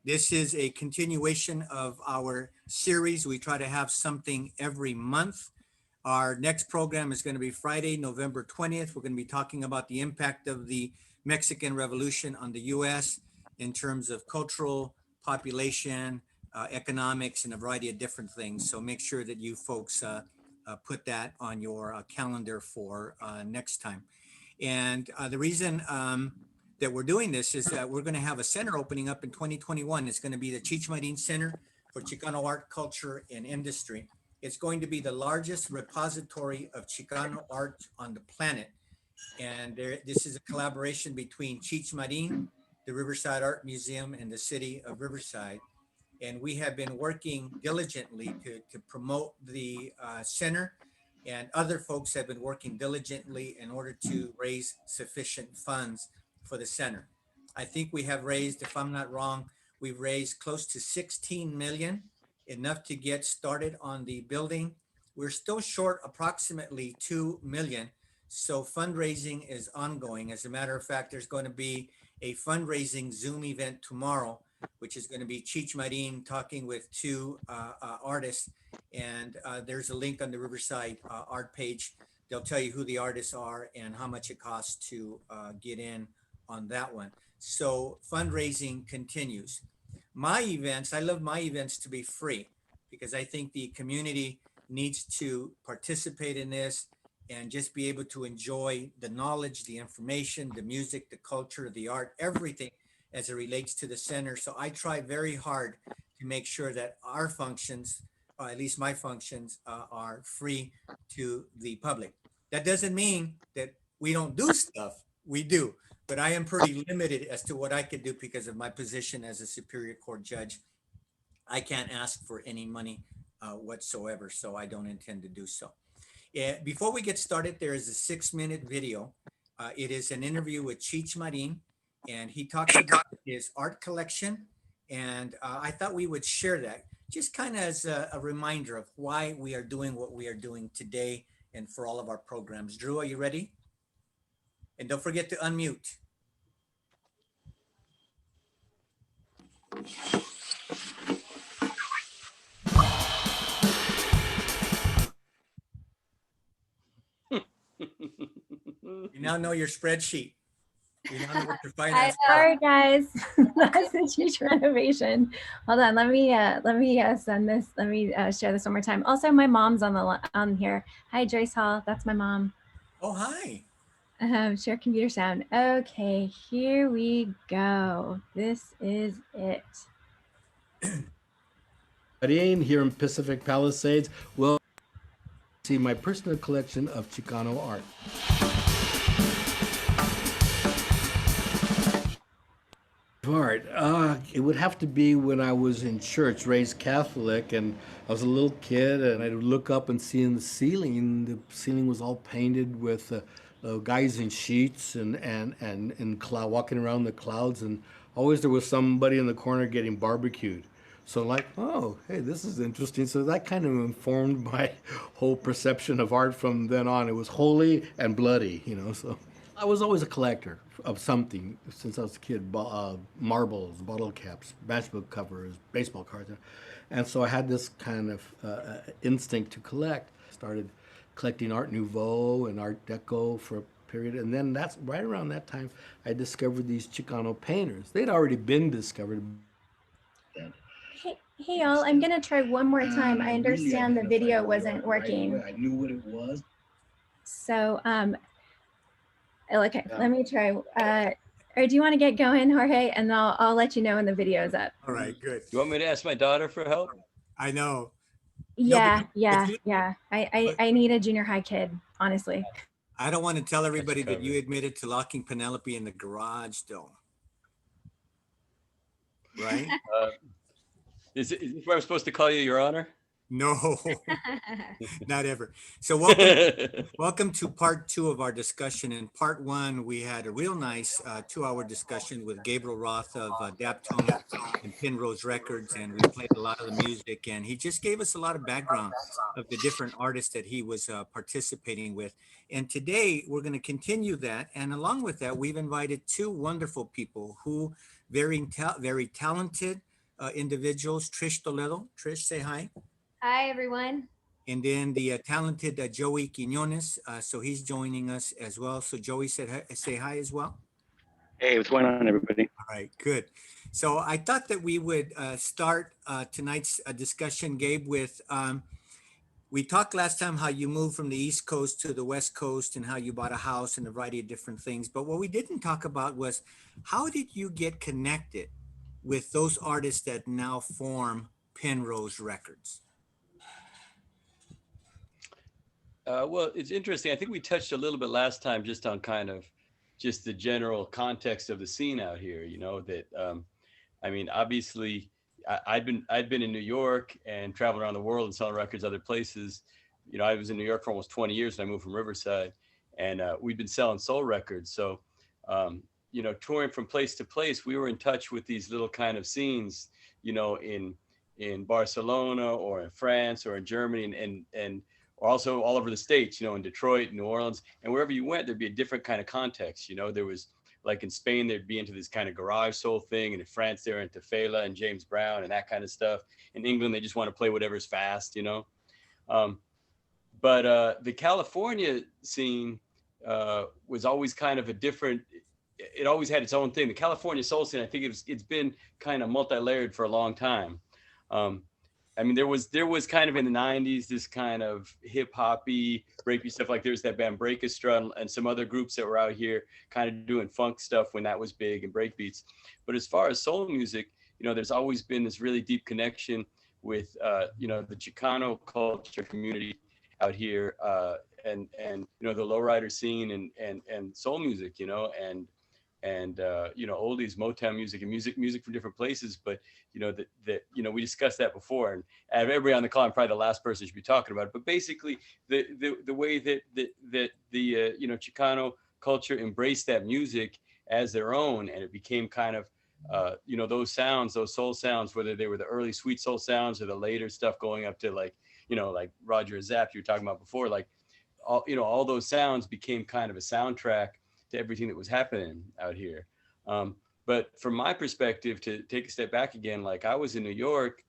This is a continuation of our series. We try to have something every month. Our next program is going to be Friday, November 20th. We're going to be talking about the impact of the Mexican Revolution on the US in terms of cultural, population, economics, and a variety of different things. So make sure that you folks put that on your calendar for next time. And the reason that we're doing this is that we're going to have a center opening up in 2021. It's going to be the Cheech Marin Center for Chicano Art Culture and Industry. It's going to be the largest repository of Chicano art on the planet. And this is a collaboration between Cheech Marin, the Riverside Art Museum, and the city of Riverside. And we have been working diligently to promote the center, and other folks have been working diligently in order to raise sufficient funds for the center. I think we have raised, if I'm not wrong, we've raised close to 16 million, enough to get started on the building. We're still short approximately 2 million. So fundraising is ongoing. As a matter of fact, there's going to be a fundraising Zoom event tomorrow, which is going to be Cheech Marin talking with two artists. And there's a link on the Riverside art page. They'll tell you who the artists are and how much it costs to get in on that one. So fundraising continues. My events, I love my events to be free because I think the community needs to participate in this and just be able to enjoy the knowledge, the information, the music, the culture, the art, everything as it relates to the center. So I try very hard to make sure that our functions, at least my functions, are free to the public. That doesn't mean that we don't do stuff. We do, but I am pretty limited as to what I could do because of my position as a Superior Court judge. I can't ask for any money whatsoever, so I don't intend to do so. Before we get started, there is a 6-minute video. It is an interview with Cheech Marin, and he talks about his art collection. And I thought we would share that just kind of as a reminder of why we are doing what we are doing today and for all of our programs. Drew, are you ready? And don't forget to unmute. You now know your spreadsheet. You now know what your finance. Sorry, guys. That's a huge renovation. Hold on. Let me send this. Let me share this one more time. Also, my mom's on here. Hi, Joyce Hall. That's my mom. Oh, hi. Share computer sound. Okay, here we go. This is it. Here in Pacific Palisades. Well, see my personal collection of Chicano art. Art. It would have to be when I was in church, raised Catholic, and I was a little kid, and I'd look up and see in the ceiling was all painted with guys in sheets and walking around the clouds, and always there was somebody in the corner getting barbecued. So like, oh, hey, this is interesting. So that kind of informed my whole perception of art from then on. It was holy and bloody, so. I was always a collector of something since I was a kid, marbles, bottle caps, matchbook covers, baseball cards. And so I had this kind of instinct to collect. Started collecting Art Nouveau and Art Deco for a period. And then that's right around that time, I discovered these Chicano painters. They'd already been discovered. Hey y'all, I'm gonna try one more time. I understand the video wasn't working. I knew what it was. So, okay, let me try. Or do you want to get going, Jorge? And I'll let you know when the video's up. All right, good. You want me to ask my daughter for help? I know. Yeah. I need a junior high kid, honestly. I don't want to tell everybody that you admitted to locking Penelope in the garage, though. Right? Is this where I'm supposed to call you, Your Honor? No, not ever. So welcome to part 2 of our discussion. In part 1, we had a real nice 2-hour discussion with Gabriel Roth of Daptone and Penrose Records, and we played a lot of the music, and he just gave us a lot of background of the different artists that he was participating with. And today we're going to continue that, and along with that, we've invited 2 wonderful people who very talented, individuals. Trish Toledo. Trish, say hi. Hi, everyone. And then the talented Joey Quiñones. So he's joining us as well. So Joey said, say hi as well. Hey, what's going on, everybody? All right, good. So I thought that we would start tonight's discussion, Gabe, with we talked last time how you moved from the East Coast to the West Coast and how you bought a house and a variety of different things. But what we didn't talk about was how did you get connected with those artists that now form Penrose Records? Well, it's interesting. I think we touched a little bit last time just on kind of just the general context of the scene out here, you know, that I mean, obviously I'd been in New York and traveled around the world and selling records other places. You know, I was in New York for almost 20 years and I moved from Riverside, and we've been selling soul records. So, you know, touring from place to place, we were in touch with these little kind of scenes, you know, in Barcelona or in France or in Germany and also all over the States, you know, in Detroit, New Orleans, and wherever you went, there'd be a different kind of context. You know, there was like in Spain, they'd be into this kind of garage soul thing. And in France, they're into Fela and James Brown and that kind of stuff. In England, they just want to play whatever's fast, you know. But the California scene was always kind of a different, it always had its own thing. The California soul scene, I think it's been kind of multi-layered for a long time. I mean, there was kind of in the 90s, this kind of hip hoppy, breakbeat stuff. Like there's that band Breakestra and some other groups that were out here kind of doing funk stuff when that was big and breakbeats. But as far as soul music, you know, there's always been this really deep connection with, you know, the Chicano culture community out here and, you know, the lowrider scene and soul music, you know, and you know, oldies, Motown music and music from different places. But, you know, that you know, we discussed that before, and everybody on the call, I'm probably the last person should be talking about it. But basically the way that the you know, Chicano culture embraced that music as their own, and it became kind of, you know, those sounds, those soul sounds, whether they were the early sweet soul sounds or the later stuff going up to like, you know, like Roger Zapp you were talking about before, like all, you know, all those sounds became kind of a soundtrack to everything that was happening out here. But from my perspective, to take a step back again, like I was in New York,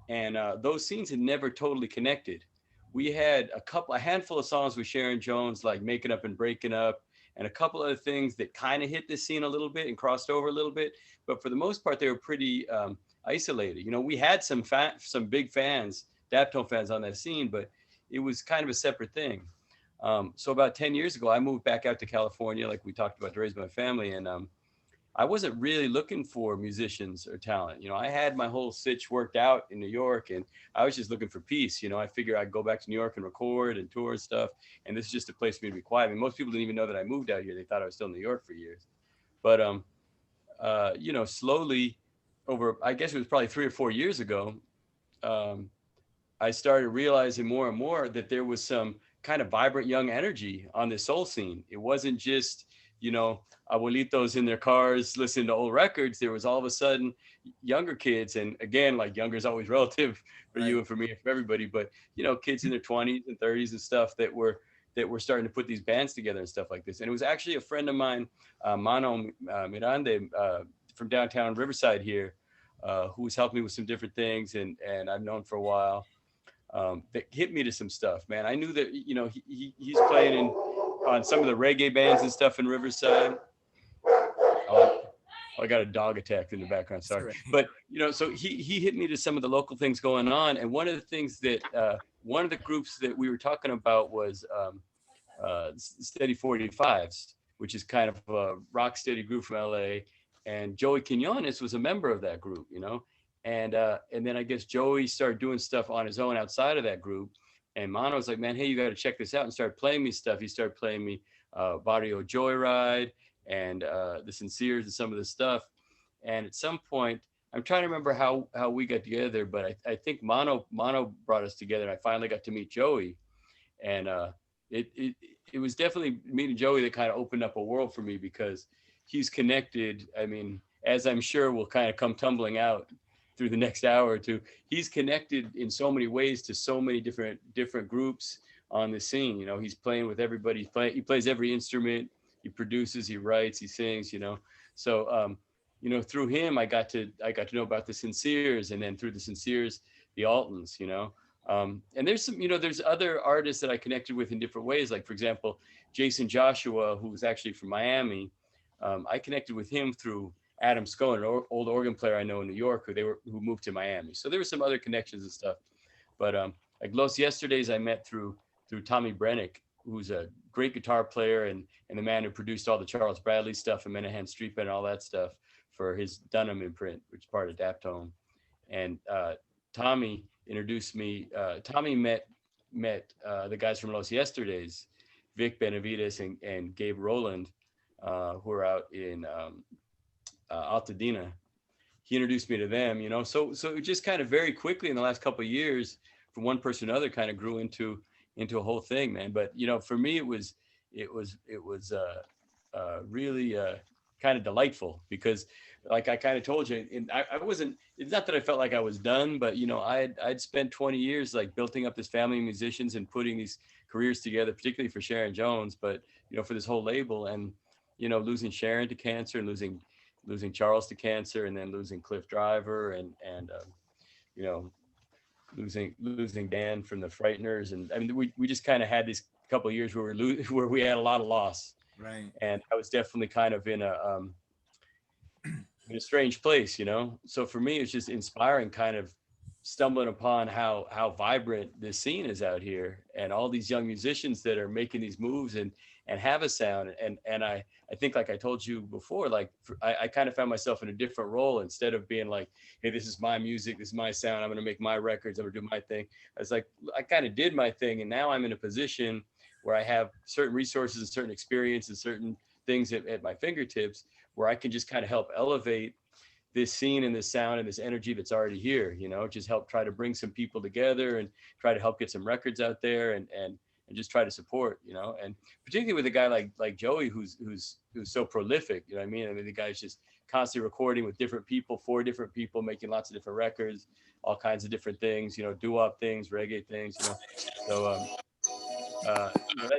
and those scenes had never totally connected. We had a handful of songs with Sharon Jones, like Making Up and Breaking Up, and a couple other things that kind of hit the scene a little bit and crossed over a little bit. But for the most part, they were pretty isolated. You know, we had some big fans, Daptone fans on that scene, but it was kind of a separate thing. So about 10 years ago, I moved back out to California, like we talked about, to raise my family. And I wasn't really looking for musicians or talent. You know, I had my whole sitch worked out in New York, and I was just looking for peace. You know, I figured I'd go back to New York and record and tour and stuff. And this is just a place for me to be quiet. I mean, most people didn't even know that I moved out here. They thought I was still in New York for years. But, you know, slowly over, I guess it was probably 3 or 4 years ago, I started realizing more and more that there was some kind of vibrant young energy on this soul scene. It wasn't just, you know, abuelitos in their cars listening to old records. There was all of a sudden younger kids, and again, like younger is always relative for you and for me and for everybody, but you know, kids in their 20s and 30s and stuff that were starting to put these bands together and stuff like this. And it was actually a friend of mine, Mano Mirande, from downtown Riverside here, who was helping me with some different things, and I've known for a while, that hit me to some stuff, man. I knew that, you know, he's playing on some of the reggae bands and stuff in Riverside. Oh, I got a dog attack in the background, sorry. But, you know, so he hit me to some of the local things going on. And one of the things that, one of the groups that we were talking about was Steady 45s, which is kind of a rock steady group from LA. And Joey Quiñones was a member of that group, you know. And then I guess Joey started doing stuff on his own outside of that group. And Mano was like, man, hey, you got to check this out, and started playing me stuff. He started playing me Barrio Joyride and the Sinseers and some of the stuff. And at some point, I'm trying to remember how we got together, but I think Mano brought us together, and I finally got to meet Joey. And it was definitely meeting Joey that kind of opened up a world for me, because he's connected. I mean, as I'm sure will kind of come tumbling out through the next hour or two, he's connected in so many ways to so many different groups on the scene. You know, he's playing with everybody. He plays every instrument. He produces, he writes, he sings, you know. So, you know, through him, I got to know about the Sinseers, and then through the Sinseers, the Altons, you know. And there's some, you know, there's other artists that I connected with in different ways. Like, for example, Jason Joshua, who was actually from Miami. I connected with him through Adam Scone, an old organ player I know in New York, who moved to Miami. So there were some other connections and stuff. But like Los Yesterdays, I met through Tommy Brennick, who's a great guitar player and the man who produced all the Charles Bradley stuff and Menahan Street Band and all that stuff for his Dunham imprint, which is part of Daptone. And Tommy introduced me. Tommy met the guys from Los Yesterdays, Vic Benavides and Gabe Rowland, who are out in Altadena. He introduced me to them, you know. So it just kind of very quickly in the last couple of years, from one person to another, kind of grew into a whole thing, man. But you know, for me, it was really kind of delightful, because like I kind of told you, and I wasn't, it's not that I felt like I was done, but you know, I'd spent 20 years like building up this family of musicians and putting these careers together, particularly for Sharon Jones, but you know, for this whole label. And you know, losing Sharon to cancer and losing Charles to cancer, and then losing Cliff Driver, and you know, losing Dan from the Frighteners. And I mean, we just kind of had these couple of years where where we had a lot of loss. Right. And I was definitely kind of in a strange place, you know. So for me, it's just inspiring, kind of stumbling upon how vibrant this scene is out here, and all these young musicians that are making these moves and have a sound. And I think, like I told you before, like I kind of found myself in a different role. Instead of being like, hey, this is my music, this is my sound, I'm going to make my records, I'm going to do my thing. I was like, I kind of did my thing, and now I'm in a position where I have certain resources and certain experience and certain things at my fingertips, where I can just kind of help elevate this scene and this sound and this energy that's already here, you know, just help try to bring some people together and try to help get some records out there, and just try to support, you know. And particularly with a guy like Joey, who's so prolific, you know what I mean? I mean, the guy's just constantly recording with different people, for different people, making lots of different records, all kinds of different things, you know, doo-wop things, reggae things, you know. So you know,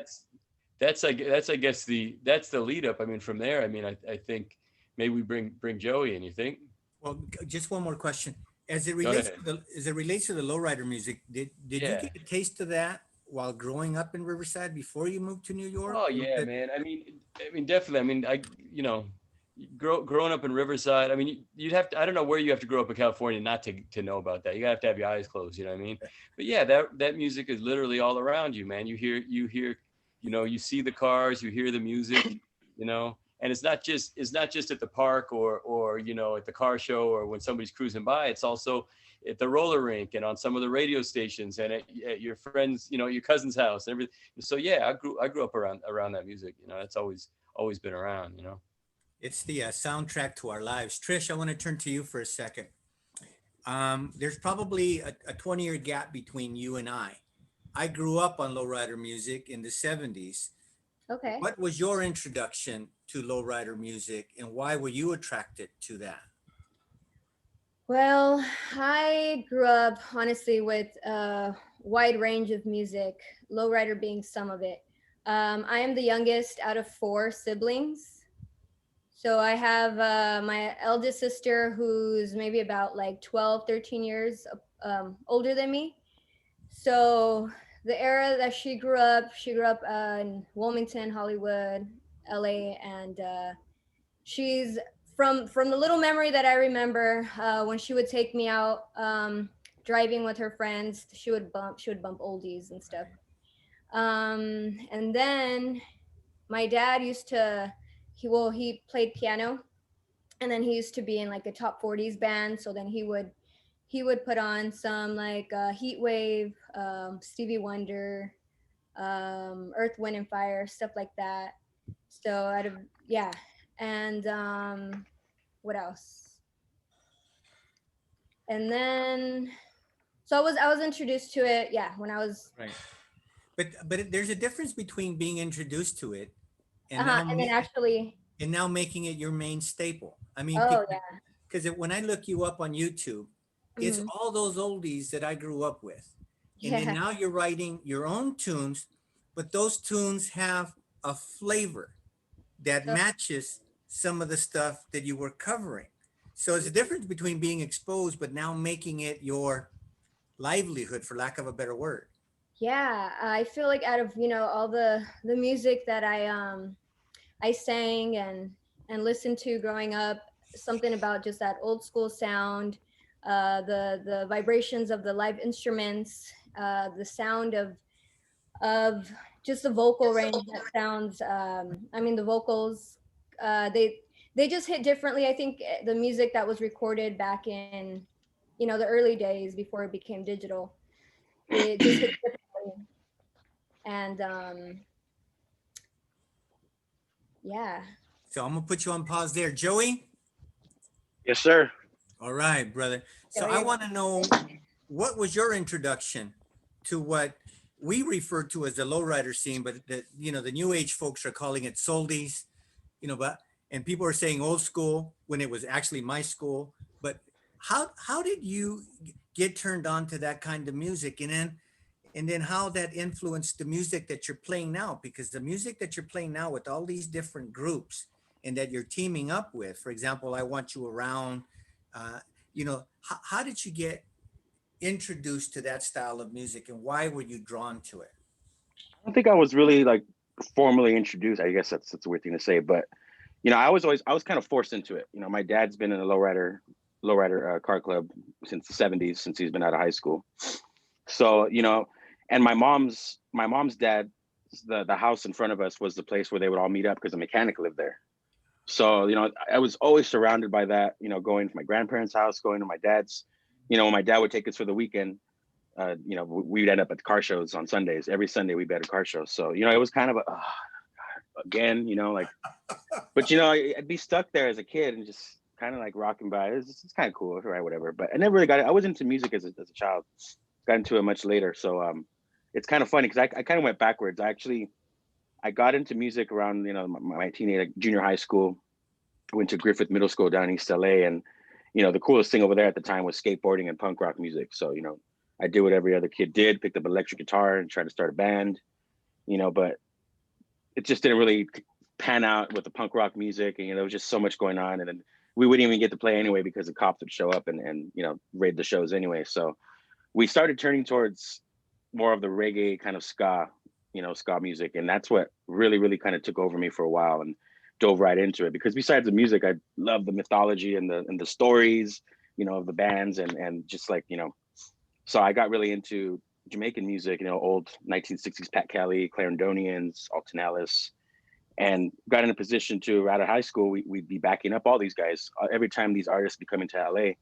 that's I guess that's the lead up. I mean, from there, I mean, I think maybe we bring Joey in. You think? Well, just one more question. As it relates to the lowrider music, did you get a taste of that while growing up in Riverside before you moved to New York? Oh yeah, man. I mean, definitely. I mean, you know, growing up in Riverside. I mean, you'd have to. I don't know where you have to grow up in California not to know about that. You gotta have to have your eyes closed. You know what I mean? But yeah, that music is literally all around you, man. You hear. You know, you see the cars, you hear the music. You know. And it's not just at the park or you know, at the car show or when somebody's cruising by. It's also at the roller rink and on some of the radio stations and at your friends, you know, your cousin's house and everything. So yeah, I grew up around that music. You know, it's always been around. You know, It's the soundtrack to our lives. Trish, I want to turn to you for a second. There's probably a 20-year gap between you and I. I grew up on lowrider music in the 70s. Okay. What was your introduction to lowrider music, and why were you attracted to that? Well, I grew up honestly with a wide range of music, lowrider being some of it. I am the youngest out of 4 siblings. So I have my eldest sister who's maybe about like 12, 13 years older than me. So the era that she grew up in Wilmington, Hollywood, LA, and she's from the little memory that I remember, when she would take me out driving with her friends, she would bump oldies and stuff. And then my dad used to, he played piano, and then he used to be in like a top 40s band. So then he would put on some like Heat Wave, Stevie Wonder, Earth, Wind and Fire, stuff like that. So and what else? And then so I was introduced to it, when I was Right. But there's a difference between being introduced to it and now making it your main staple. I mean, because when I look you up on YouTube, it's all those oldies that I grew up with. And then now you're writing your own tunes, but those tunes have a flavor that matches some of the stuff that you were covering. So it's a difference between being exposed, but now making it your livelihood, for lack of a better word. Yeah, I feel like out of, all the music that I sang and listened to growing up, something about just that old school sound, the vibrations of the live instruments, the sound of just the vocal range that sounds. I mean, the vocals, they just hit differently. I think the music that was recorded back in, the early days before it became digital, it just hit differently. And yeah. So I'm gonna put you on pause there. Joey? Yes, sir. All right, brother. So Joey, I want to know, what was your introduction to what we refer to as the lowrider scene, but the new age folks are calling it Souldies, and people are saying old school when it was actually my school. But how did you get turned on to that kind of music? And then how that influenced the music that you're playing now? Because the music that you're playing now with all these different groups and that you're teaming up with, for example, I Want You Around, how did you get introduced to that style of music, and why were you drawn to it? I don't think I was really like formally introduced. I guess that's a weird thing to say, but I was kind of forced into it. My dad's been in a lowrider car club since the '70s, since he's been out of high school. So and my mom's dad, the house in front of us was the place where they would all meet up because the mechanic lived there. So I was always surrounded by that. Going to my grandparents' house, going to my dad's. When my dad would take us for the weekend, we'd end up at the car shows on Sundays. Every Sunday we'd be at a car show. So it was kind of again, like, but I'd be stuck there as a kid and just kind of like rocking by. It's kind of cool, right? Whatever. But I never really got it. I was into music as a child. Got into it much later. So it's kind of funny because I kind of went backwards. I got into music around my teenage junior high school. I went to Griffith Middle School down in East LA, and the coolest thing over there at the time was skateboarding and punk rock music. So I did what every other kid did, picked up an electric guitar and tried to start a band. But it just didn't really pan out with the punk rock music, and there was just so much going on, and then we wouldn't even get to play anyway because the cops would show up and raid the shows anyway. So we started turning towards more of the reggae kind of ska music. And that's what really, really kind of took over me for a while and dove right into it. Because besides the music, I love the mythology and the stories, of the bands and just like, so I got really into Jamaican music, old 1960s Pat Kelly, Clarendonians, Alton Ellis, and got in a position to, out of high school, we'd be backing up all these guys. Every time these artists be coming to LA,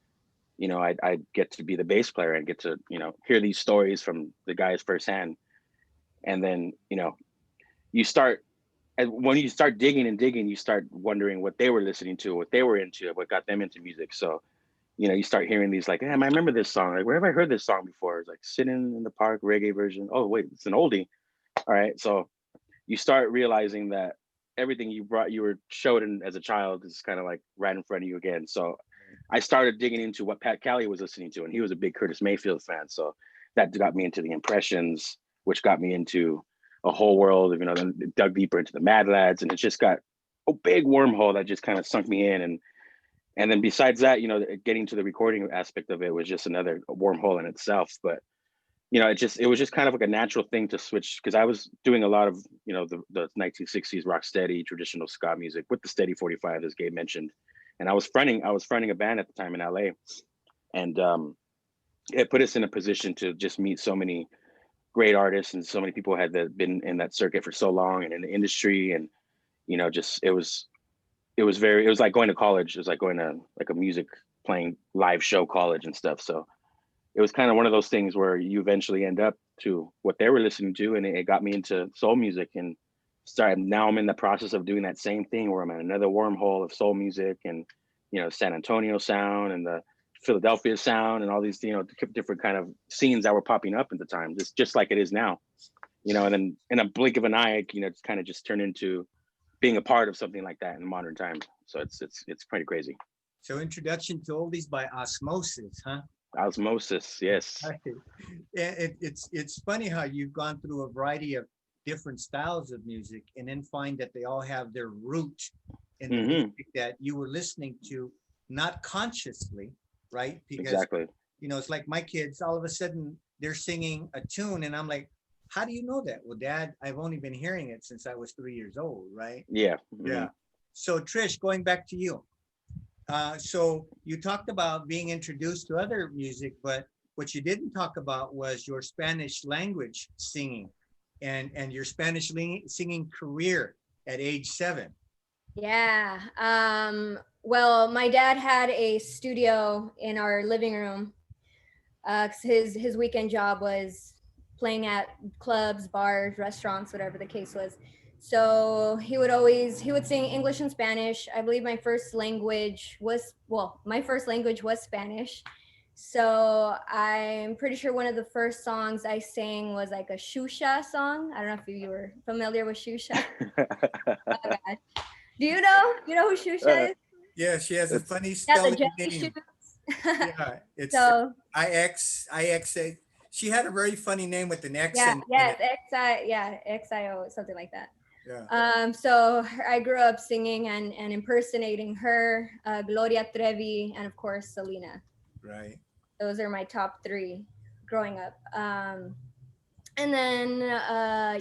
I'd get to be the bass player and get to, hear these stories from the guys firsthand. And then, when you start digging and digging, you start wondering what they were listening to, what they were into, what got them into music. So, you start hearing these like, damn, I remember this song. Like, where have I heard this song before? It's like Sitting in the Park, reggae version. Oh, wait, it's an oldie. All right. So you start realizing that everything you were showed as a child is kind of like right in front of you again. So I started digging into what Pat Kelly was listening to, and he was a big Curtis Mayfield fan. So that got me into the Impressions, which got me into a whole world of, then dug deeper into the Mad Lads, and it just got a big wormhole that just kind of sunk me in. And then besides that, getting to the recording aspect of it was just another wormhole in itself. But it was just kind of like a natural thing to switch, because I was doing a lot of the 1960s rock steady traditional ska music with the Steady 45, as Gabe mentioned, and I was fronting a band at the time in LA, and it put us in a position to just meet so many great artists, and so many people had been in that circuit for so long and in the industry, and just it was like going to college. It was like going to like a music playing live show college and stuff. So it was kind of one of those things where you eventually end up to what they were listening to, and it got me into soul music. And now I'm in the process of doing that same thing where I'm in another wormhole of soul music, and San Antonio sound and the Philadelphia sound and all these different kind of scenes that were popping up at the time, just like it is now. And then in a blink of an eye, it's kind of just turned into being a part of something like that in modern time. So it's pretty crazy. So introduction to oldies by osmosis, huh? Osmosis, yes. It's funny how you've gone through a variety of different styles of music and then find that they all have their root in the music that you were listening to not consciously, right? Because, Exactly. you know, it's like my kids, all of a sudden they're singing a tune and I'm like, how do you know that? Well, Dad, I've only been hearing it since I was 3 years old, right? Yeah. Yeah. So Trish, going back to you. So you talked about being introduced to other music, but what you didn't talk about was your Spanish language singing and your Spanish singing career at age 7. Yeah. Well, my dad had a studio in our living room. 'Cause his weekend job was playing at clubs, bars, restaurants, whatever the case was. So he would sing English and Spanish. I believe my first language was Spanish. So I'm pretty sure one of the first songs I sang was like a Shusha song. I don't know if you were familiar with Shusha. Oh, God. Do you know who Shusha is? Yeah, she has a funny Yeah, spelling the jelly name. shoes. Yeah, it's So IXA. She had a very funny name with an X yeah, in yes, it. XIO, something like that. Yeah. So I grew up singing and impersonating her, Gloria Trevi, and of course Selena. Right. Those are my top 3 growing up. And then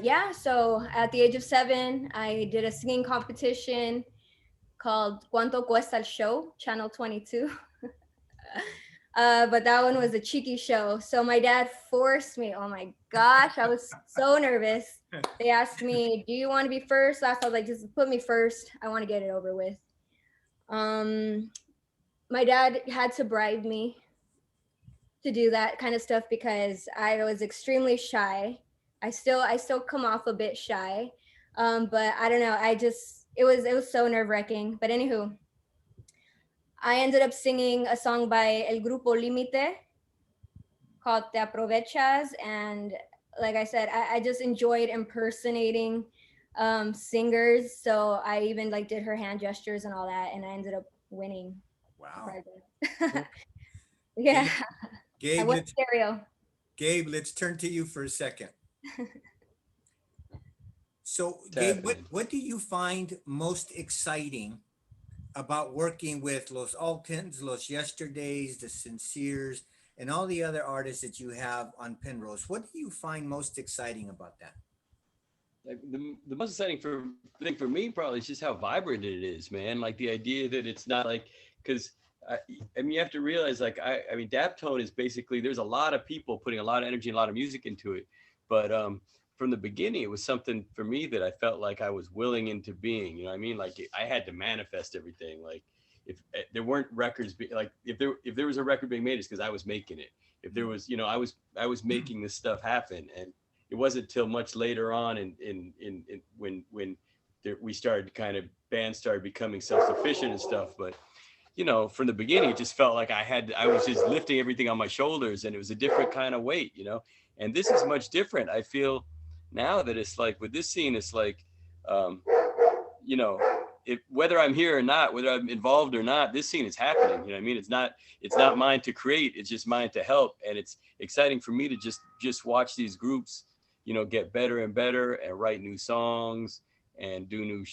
yeah, so at the age of 7, I did a singing competition called Cuánto Cuesta el Show, Channel 22. But that one was a cheeky show. So my dad forced me. Oh my gosh, I was so nervous. They asked me, do you want to be first? Last, I was like, just put me first. I want to get it over with. My dad had to bribe me to do that kind of stuff because I was extremely shy. I still come off a bit shy. But I don't know. It was so nerve-wracking. But anywho, I ended up singing a song by El Grupo Límite called Te Aprovechas. And like I said, I just enjoyed impersonating singers. So I even like did her hand gestures and all that. And I ended up winning. Wow. Yeah. Gabe, I went stereo. Gabe, let's turn to you for a second. So Gabe, what do you find most exciting about working with Los Altans, Los Yesterdays, the Sinseers, and all the other artists that you have on Penrose? What do you find most exciting about that? Like the most exciting thing for me probably is just how vibrant it is, man. Like the idea that it's not like, because I mean, you have to realize, like, I mean, Daptone is basically, there's a lot of people putting a lot of energy and a lot of music into it. But from the beginning, it was something for me that I felt like I was willing into being, you know what I mean? Like I had to manifest everything. Like if there weren't records, like if there was a record being made, it's because I was making it. If there was, you know, I was making this stuff happen. And it wasn't till much later on when we started bands started becoming self-sufficient and stuff. But you know, from the beginning, it just felt like I was just lifting everything on my shoulders, and it was a different kind of weight, you know. And this is much different. I feel now that it's like with this scene, it's like, you know, whether I'm here or not, whether I'm involved or not, this scene is happening. You know what I mean? It's not mine to create. It's just mine to help. And it's exciting for me to just watch these groups, you know, get better and better and write new songs and do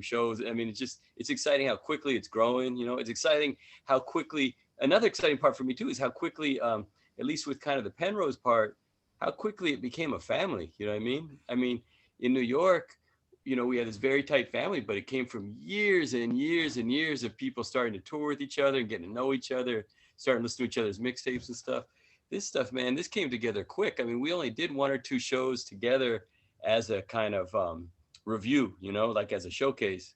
shows. I mean, it's exciting how quickly it's growing. You know, it's exciting how quickly, another exciting part for me too is how quickly, at least with kind of the Penrose part, how quickly it became a family. You know what I mean? I mean, in New York, you know, we had this very tight family, but it came from years and years and years of people starting to tour with each other and getting to know each other, starting to listen to each other's mixtapes and stuff. This stuff, man, this came together quick. I mean, we only did 1 or 2 shows together as a kind of review, you know, like as a showcase.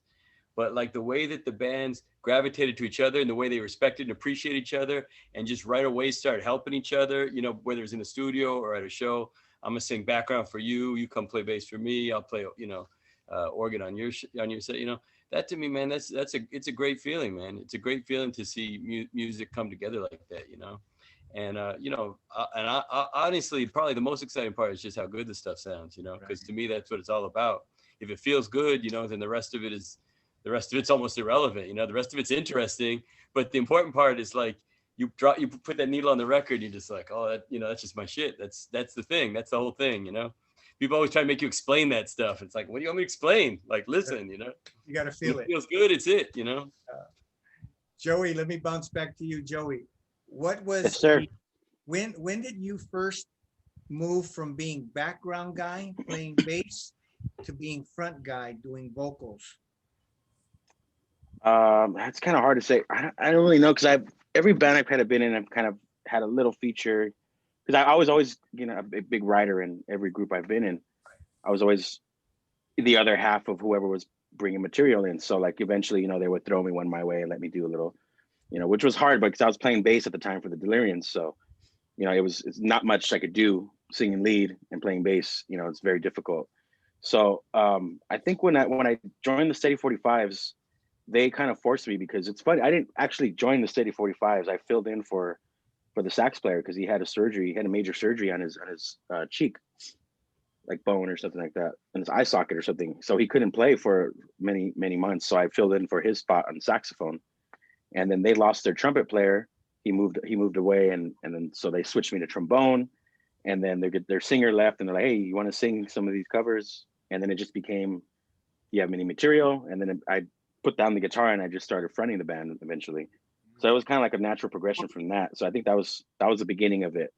But like the way that the bands gravitated to each other and the way they respected and appreciate each other and just right away started helping each other, you know, whether it's in the studio or at a show. I'm gonna sing background for you, you come play bass for me, I'll play, you know, organ on your set. You know, that to me, man, it's a great feeling, man. It's a great feeling to see music come together like that, you know. And you know, and I honestly, probably the most exciting part is just how good the stuff sounds, you know, because to me that's what it's all about. If it feels good, you know, then the rest of it's almost irrelevant, you know. The rest of it's interesting, but the important part is like you put that needle on the record, and you're just like, oh, that, you know, that's just my shit. That's the thing. That's the whole thing, you know. People always try to make you explain that stuff. It's like, what do you want me to explain? Like, listen, you know. You got to feel it. Feels good. It's it, you know. Joey, let me bounce back to you, Joey. What was Yes, sir. when did you first move from being background guy playing bass to being front guy doing vocals? That's kind of hard to say. I don't really know because every band I've kind of been in, I've kind of had a little feature because I was always, you know, a big writer in every group I've been in. I was always the other half of whoever was bringing material in. So like eventually, you know, they would throw me one my way and let me do a little, you know, which was hard because I was playing bass at the time for the Delirians. So, you know, it's not much I could do singing lead and playing bass. You know, it's very difficult. So I think when I joined the Steady 45s, they kind of forced me because it's funny. I didn't actually join the Steady 45s. I filled in for the sax player because he had a surgery. He had a major surgery on his cheek, like bone or something like that, and his eye socket or something. So he couldn't play for many months. So I filled in for his spot on saxophone, and then they lost their trumpet player. He moved away, and then so they switched me to trombone, and then their singer left, and they're like, hey, you want to sing some of these covers? And then it just became, you have any material? And then I put down the guitar and I just started fronting the band eventually. So it was kind of like a natural progression from that. So I think that was the beginning of it,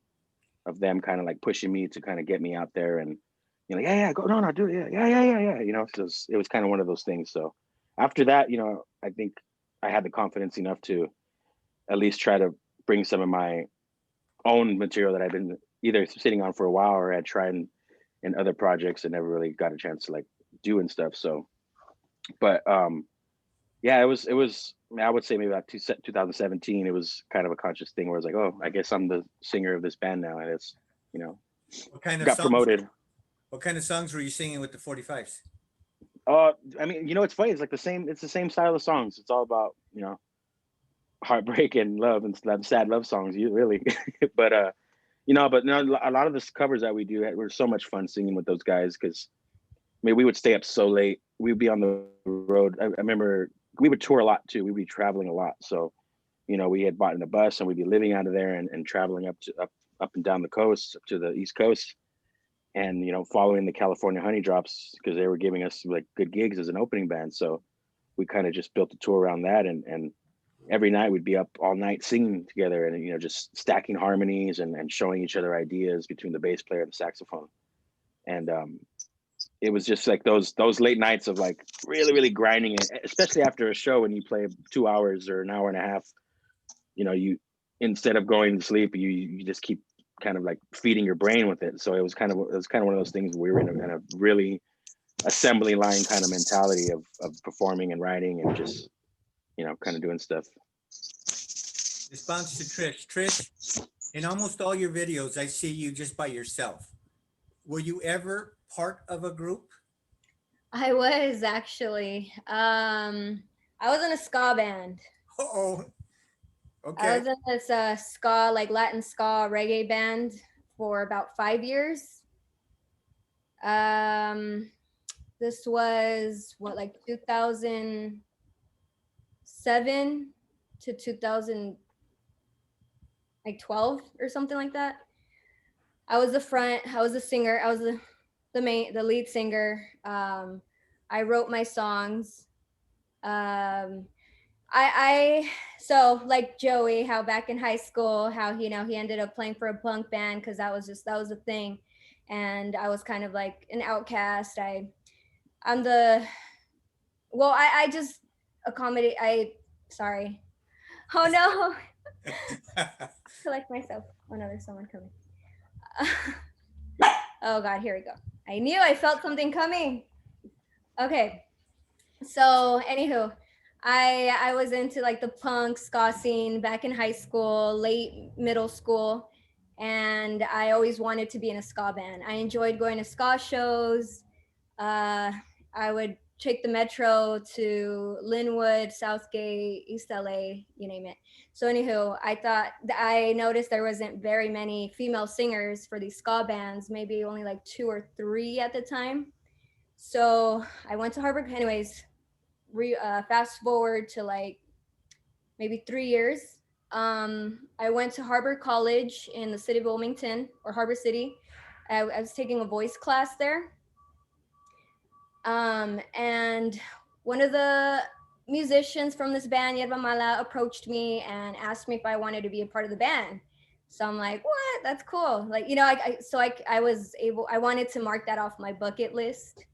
of them kind of like pushing me to kind of get me out there and, you know, yeah, go, no, do it. Yeah. You know, so it was kind of one of those things. So after that, you know, I think I had the confidence enough to at least try to bring some of my own material that I've been either sitting on for a while or had tried in other projects and never really got a chance to like do and stuff. So, but yeah, it was I would say maybe about 2017, it was kind of a conscious thing where I was like, oh, I guess I'm the singer of this band now. And it's, you know, What kind of got songs, promoted. what kind of songs were you singing with the 45s? I mean, you know, it's funny. It's like it's the same style of songs. It's all about, you know, heartbreak and love and sad love songs, you really. But you know, but no, a lot of the covers that we do were so much fun singing with those guys because I mean, we would stay up so late. We'd be on the road. I remember we would tour a lot too. We'd be traveling a lot. So, you know, we had bought in a bus and we'd be living out of there and traveling up and down the coast, up to the East Coast, and, you know, following the California Honey Drops because they were giving us like good gigs as an opening band. So we kind of just built a tour around that, and every night we'd be up all night singing together and, you know, just stacking harmonies and showing each other ideas between the bass player and the saxophone. And it was just like those late nights of like really grinding it, especially after a show when you play 2 hours or an hour and a half. You know, you, instead of going to sleep, you just keep kind of like feeding your brain with it. So it was kind of one of those things where we were in a really assembly line kind of mentality of performing and writing and just, you know, kind of doing stuff. Response to Trish. Trish, in almost all your videos, I see you just by yourself. Were you ever part of a group? I was actually. I was in a ska band. Oh, I okay. was in this ska, like Latin ska reggae band for about 5 years. This was what, like 2007 to 2012 or something like that. I was the front. I was the singer. I was the lead singer. I wrote my songs. So like Joey, how back in high school, how, you know, he ended up playing for a punk band because that was the thing, and I was kind of like an outcast. I just accommodate. Sorry. Oh no. Collect myself. Oh no, there's someone coming. Oh God, here we go. I felt something coming. Okay. So anywho, I was into like the punk ska scene back in high school, late middle school, and I always wanted to be in a ska band. I enjoyed going to ska shows. I would take the metro to Linwood, Southgate, East LA, you name it. So anywho, I noticed there wasn't very many female singers for these ska bands, maybe only like 2 or 3 at the time. So I went to Harvard. Anyways, fast forward to like maybe 3 years. I went to Harvard College in the city of Wilmington, or Harbor City. I was taking a voice class there. And one of the musicians from this band, Yerba Mala, approached me and asked me if I wanted to be a part of the band. So I'm like, what? That's cool. Like, you know, I wanted to mark that off my bucket list.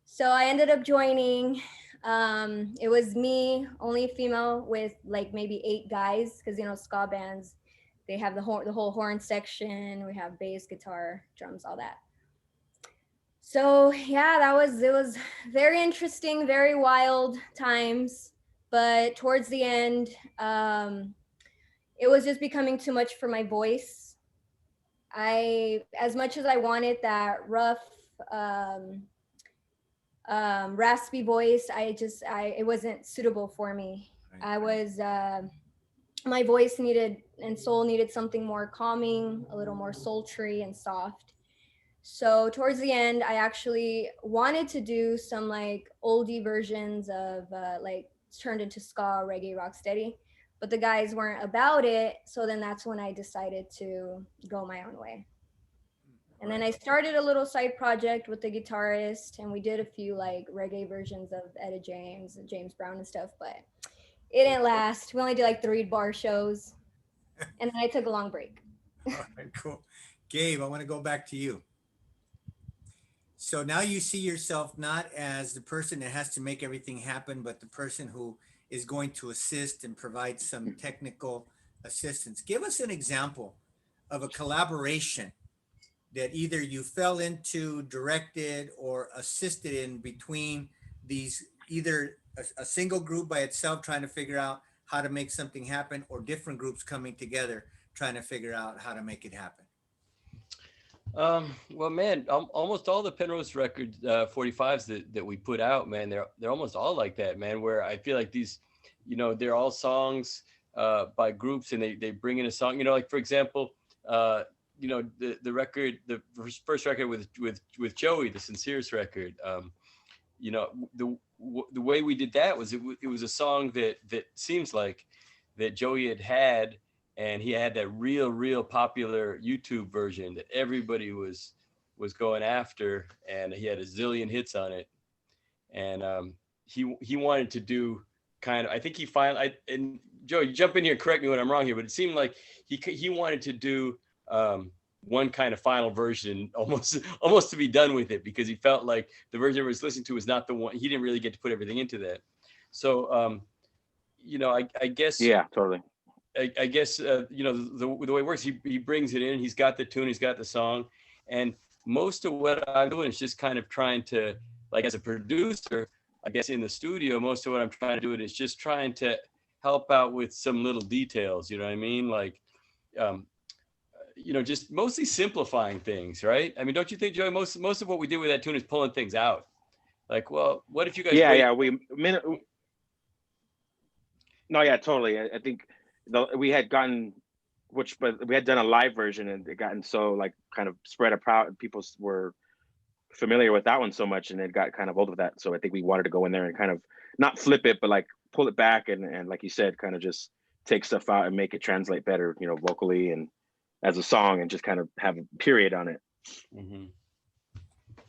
So I ended up joining. It was me, only female, with like maybe 8 guys, because you know ska bands, they have the whole horn section. We have bass, guitar, drums, all that. So yeah, it was very interesting, very wild times. But towards the end, it was just becoming too much for my voice. As much as I wanted that rough, raspy voice, it wasn't suitable for me. My voice needed and soul needed something more calming, a little more sultry and soft. So towards the end, I actually wanted to do some like oldie versions of like turned into ska, reggae, rock steady, but the guys weren't about it. So then that's when I decided to go my own way. And then I started a little side project with the guitarist, and we did a few like reggae versions of Etta James and James Brown and stuff, but it didn't last. We only did like 3 bar shows, and then I took a long break. All right, cool. Gabe, I want to go back to you. So now you see yourself not as the person that has to make everything happen, but the person who is going to assist and provide some technical assistance. Give us an example of a collaboration that either you fell into, directed, or assisted in between these, either a single group by itself trying to figure out how to make something happen, or different groups coming together trying to figure out how to make it happen? Well, man, almost all the Penrose Records 45s that we put out, man, they're almost all like that, man, where I feel like these, you know, they're all songs by groups, and they bring in a song, you know, like for example, you know, the record, the first record with Joey, the Sinseers record, you know, the way we did that was it was a song that seems like that Joey had, and he had that real popular YouTube version that everybody was going after, and he had a zillion hits on it. And he wanted to do kind of, I think he finally, and Joe, you jump in here and correct me when I'm wrong here, but it seemed like he wanted to do one kind of final version almost to be done with it, because he felt like the version he was listening to was not the one. He didn't really get to put everything into that. So, you know, I guess. Yeah, totally. I guess, you know, the way it works, he brings it in, he's got the tune, he's got the song. And most of what I'm doing is just kind of trying to, like as a producer, I guess in the studio, most of what I'm trying to do is just trying to help out with some little details, you know what I mean? Like, you know, just mostly simplifying things, right? I mean, don't you think, Joey, most of what we did with that tune is pulling things out? Like, well, what if you guys No, yeah, totally. I think we had gotten, but we had done a live version, and it gotten so like kind of spread apart. People were familiar with that one so much, and it got kind of old with that. So I think we wanted to go in there and kind of not flip it, but like pull it back, and like you said, kind of just take stuff out and make it translate better, you know, vocally and as a song, and just kind of have a period on it. Mm-hmm.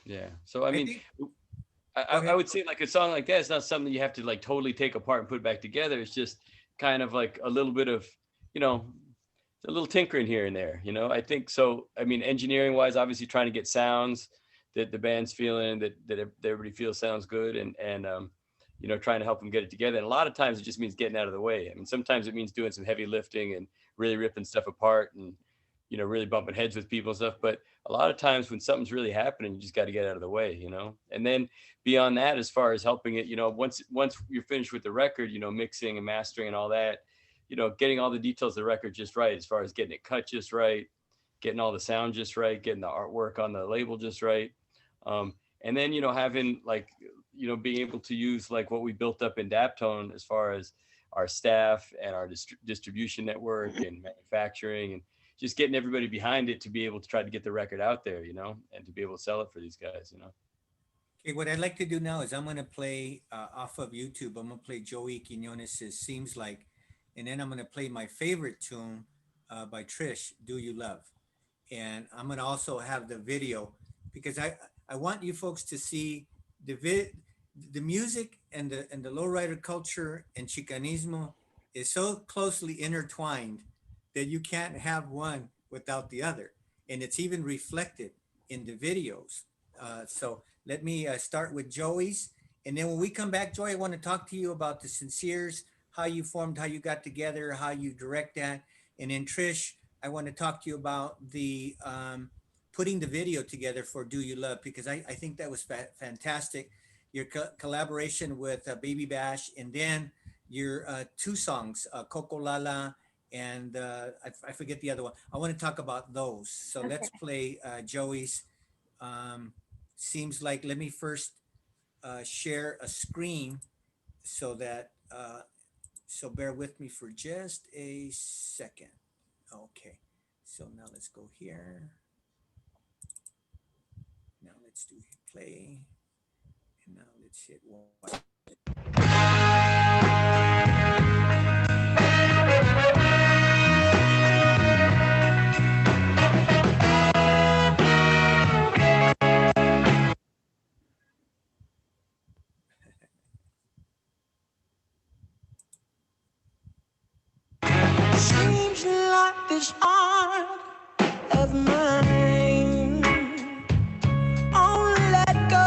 Yeah. So I mean, I would say like a song like that is not something you have to like totally take apart and put back together. It's just kind of like a little bit of, you know, a little tinkering here and there, you know. I think so. I mean, engineering wise, obviously trying to get sounds that the band's feeling, that everybody feels sounds good, and you know, trying to help them get it together. And a lot of times it just means getting out of the way. I mean, sometimes it means doing some heavy lifting and really ripping stuff apart, and you know, really bumping heads with people and stuff. But a lot of times when something's really happening, you just got to get out of the way, you know. And then beyond that, as far as helping it, you know, once you're finished with the record, you know, mixing and mastering and all that, you know, getting all the details of the record just right, as far as getting it cut just right, getting all the sound just right, getting the artwork on the label just right. And then, you know, having like, you know, being able to use like what we built up in Daptone as far as our staff and our distribution network and manufacturing, and just getting everybody behind it to be able to try to get the record out there, you know, and to be able to sell it for these guys, you know. Okay, what I'd like to do now is I'm going to play off of YouTube. I'm going to play Joey Quiñones' Seems Like, and then I'm going to play my favorite tune by Trish, Do You Love? And I'm going to also have the video, because I want you folks to see the music and the lowrider culture and Chicanismo is so closely intertwined that you can't have one without the other. And it's even reflected in the videos. So let me start with Joey's. And then when we come back, Joey, I want to talk to you about the Sinseers, how you formed, how you got together, how you direct that. And then Trish, I want to talk to you about the putting the video together for Do You Love, because I think that was fantastic. Your collaboration with Baby Bash, and then your two songs, Coco Lala, and I forget the other one. I want to talk about those. So Okay. let's play Joey's. Seems like, let me first share a screen so that, so bear with me for just a second. Okay, so now let's go here. Now let's do play. And now let's hit one. Seems like this art of mine won't let go,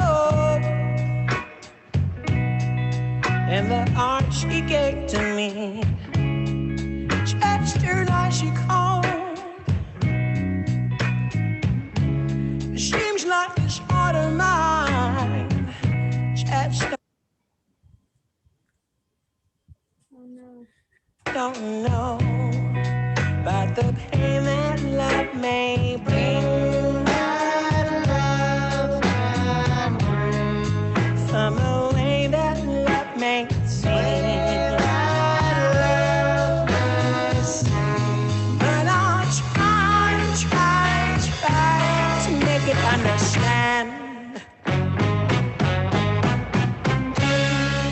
and the art she gave to me touched her like she called. Seems like this art of mine just don't know about the pain that love may bring. From the way that love may seem. But I'll try to make it understand.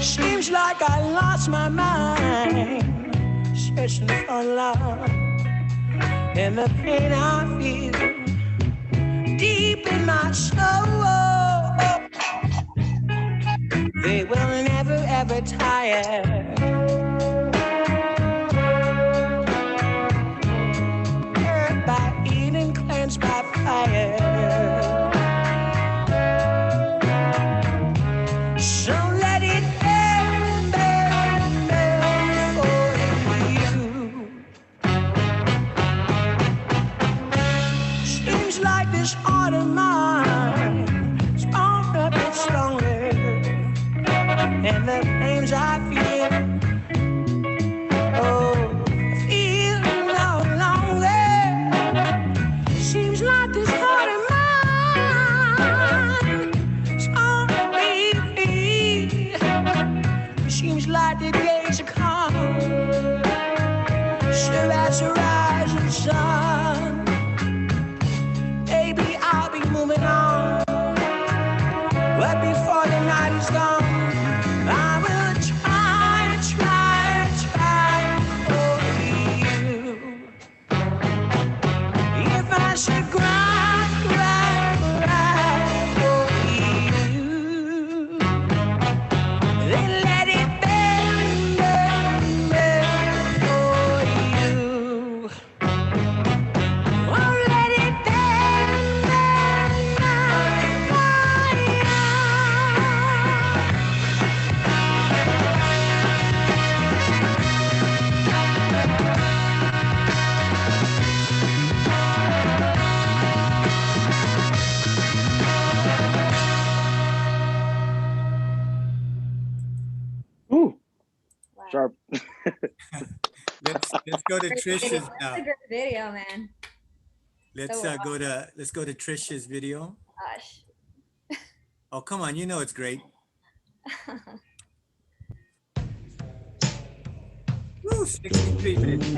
Seems like I lost my mind, searching for love, and the pain I feel deep in my soul, they will never ever tire. Hurt by eating, cleansed by fire. So let it burn, burn, burn for you. Seems like this heart of mine is on a bit stronger, and the pains I feel, oh, I feel no longer. Seems like this heart of mine is on a beat. Seems like the days are come, sure as the rising sun. Baby, I'll be moving on, but before the night is gone, I will try for you. If I should cry for you, then let it burn, burn, burn for you. Oh, let it burn, burn, burn for you. Ooh, Wow. sharp. Let's go to Great Trish's video. now. That's a great video, man. Let's So go to Trish's video. Gosh. Oh, come on, you know it's great. Woo, 63 minutes.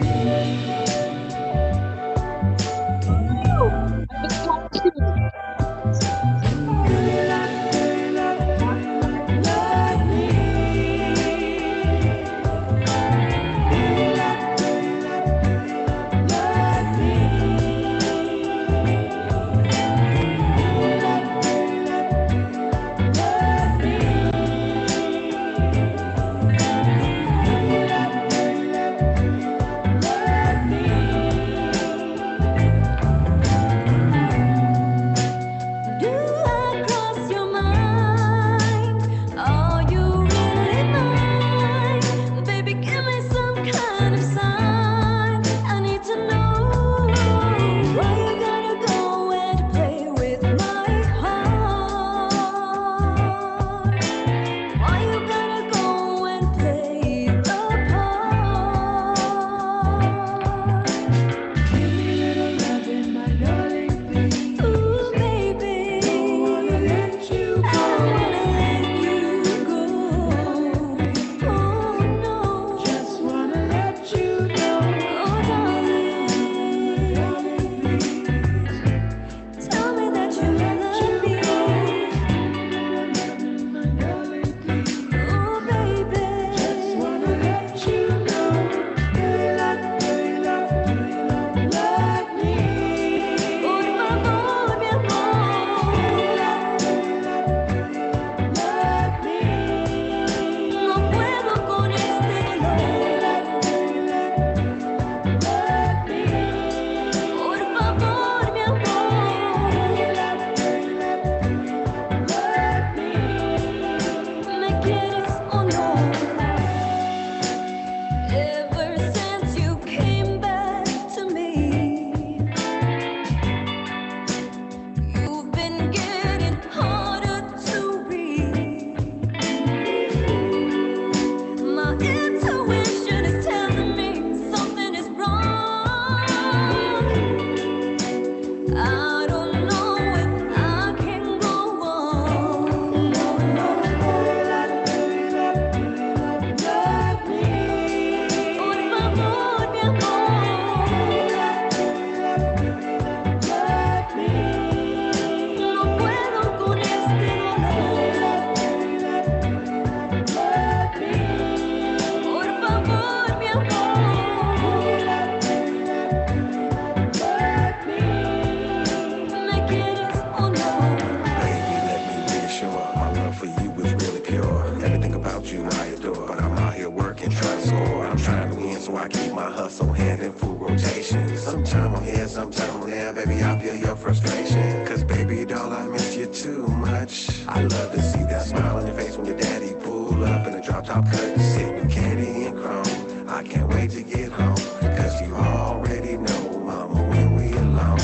sometime there, baby, I'll feel your frustration. Cause baby doll, I miss you too much. I love to see that smile on your face when your daddy pull up in a drop top cut, sitting candy and chrome. I can't wait to get home, cause you already know, mama, when we alone.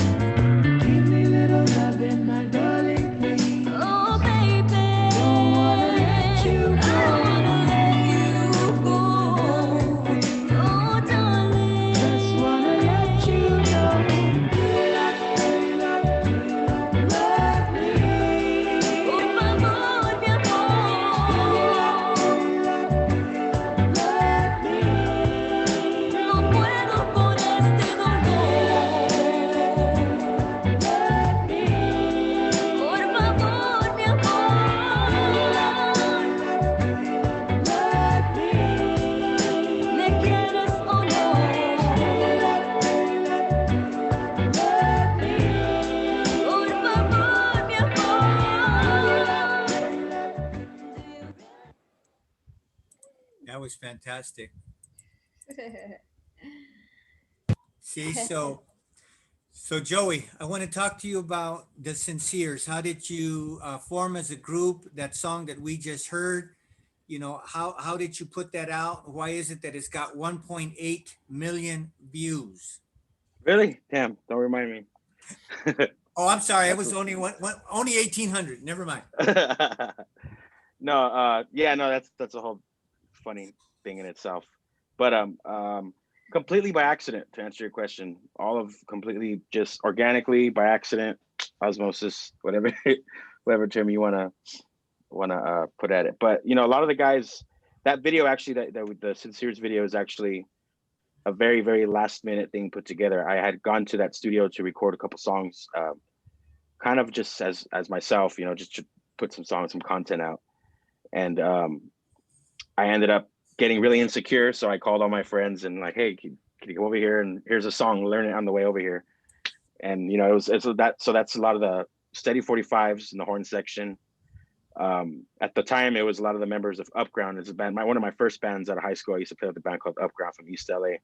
Give me little loving, my darling, please. Oh, baby. Don't wanna let you I go. wanna let you go. Oh, darling. Just wanna let you know. Love me. Por favor, mi amor. Love me. No puedo con este dolor. Love me. Por favor, mi amor. Love me. ¿Me quieres o no? Por favor, mi amor. That was fantastic. See, so Joey, I want to talk to you about the Sinseers. How did you form as a group? That song that we just heard, you know, how did you put that out? Why is it that it's got 1.8 million views? Really? Damn, don't remind me. Oh, I'm sorry. It was only only 1,800. Never mind. No, yeah, no, that's a whole funny thing in itself. But completely by accident, to answer your question. All of completely just organically by accident, osmosis, whatever whatever term you wanna put at it. But you know, a lot of the guys, that video actually, that the Sinseers video is actually a very, very last minute thing put together. I had gone to that studio to record a couple songs, kind of just as myself, you know, just to put some songs, some content out. And I ended up getting really insecure. So I called all my friends and like, hey, can you come over here? And here's a song, learn it on the way over here. And, you know, so that's a lot of the steady 45s in the horn section. At the time, it was a lot of the members of Upground. It's a band, one of my first bands out of high school. I used to play with a band called Upground from East LA.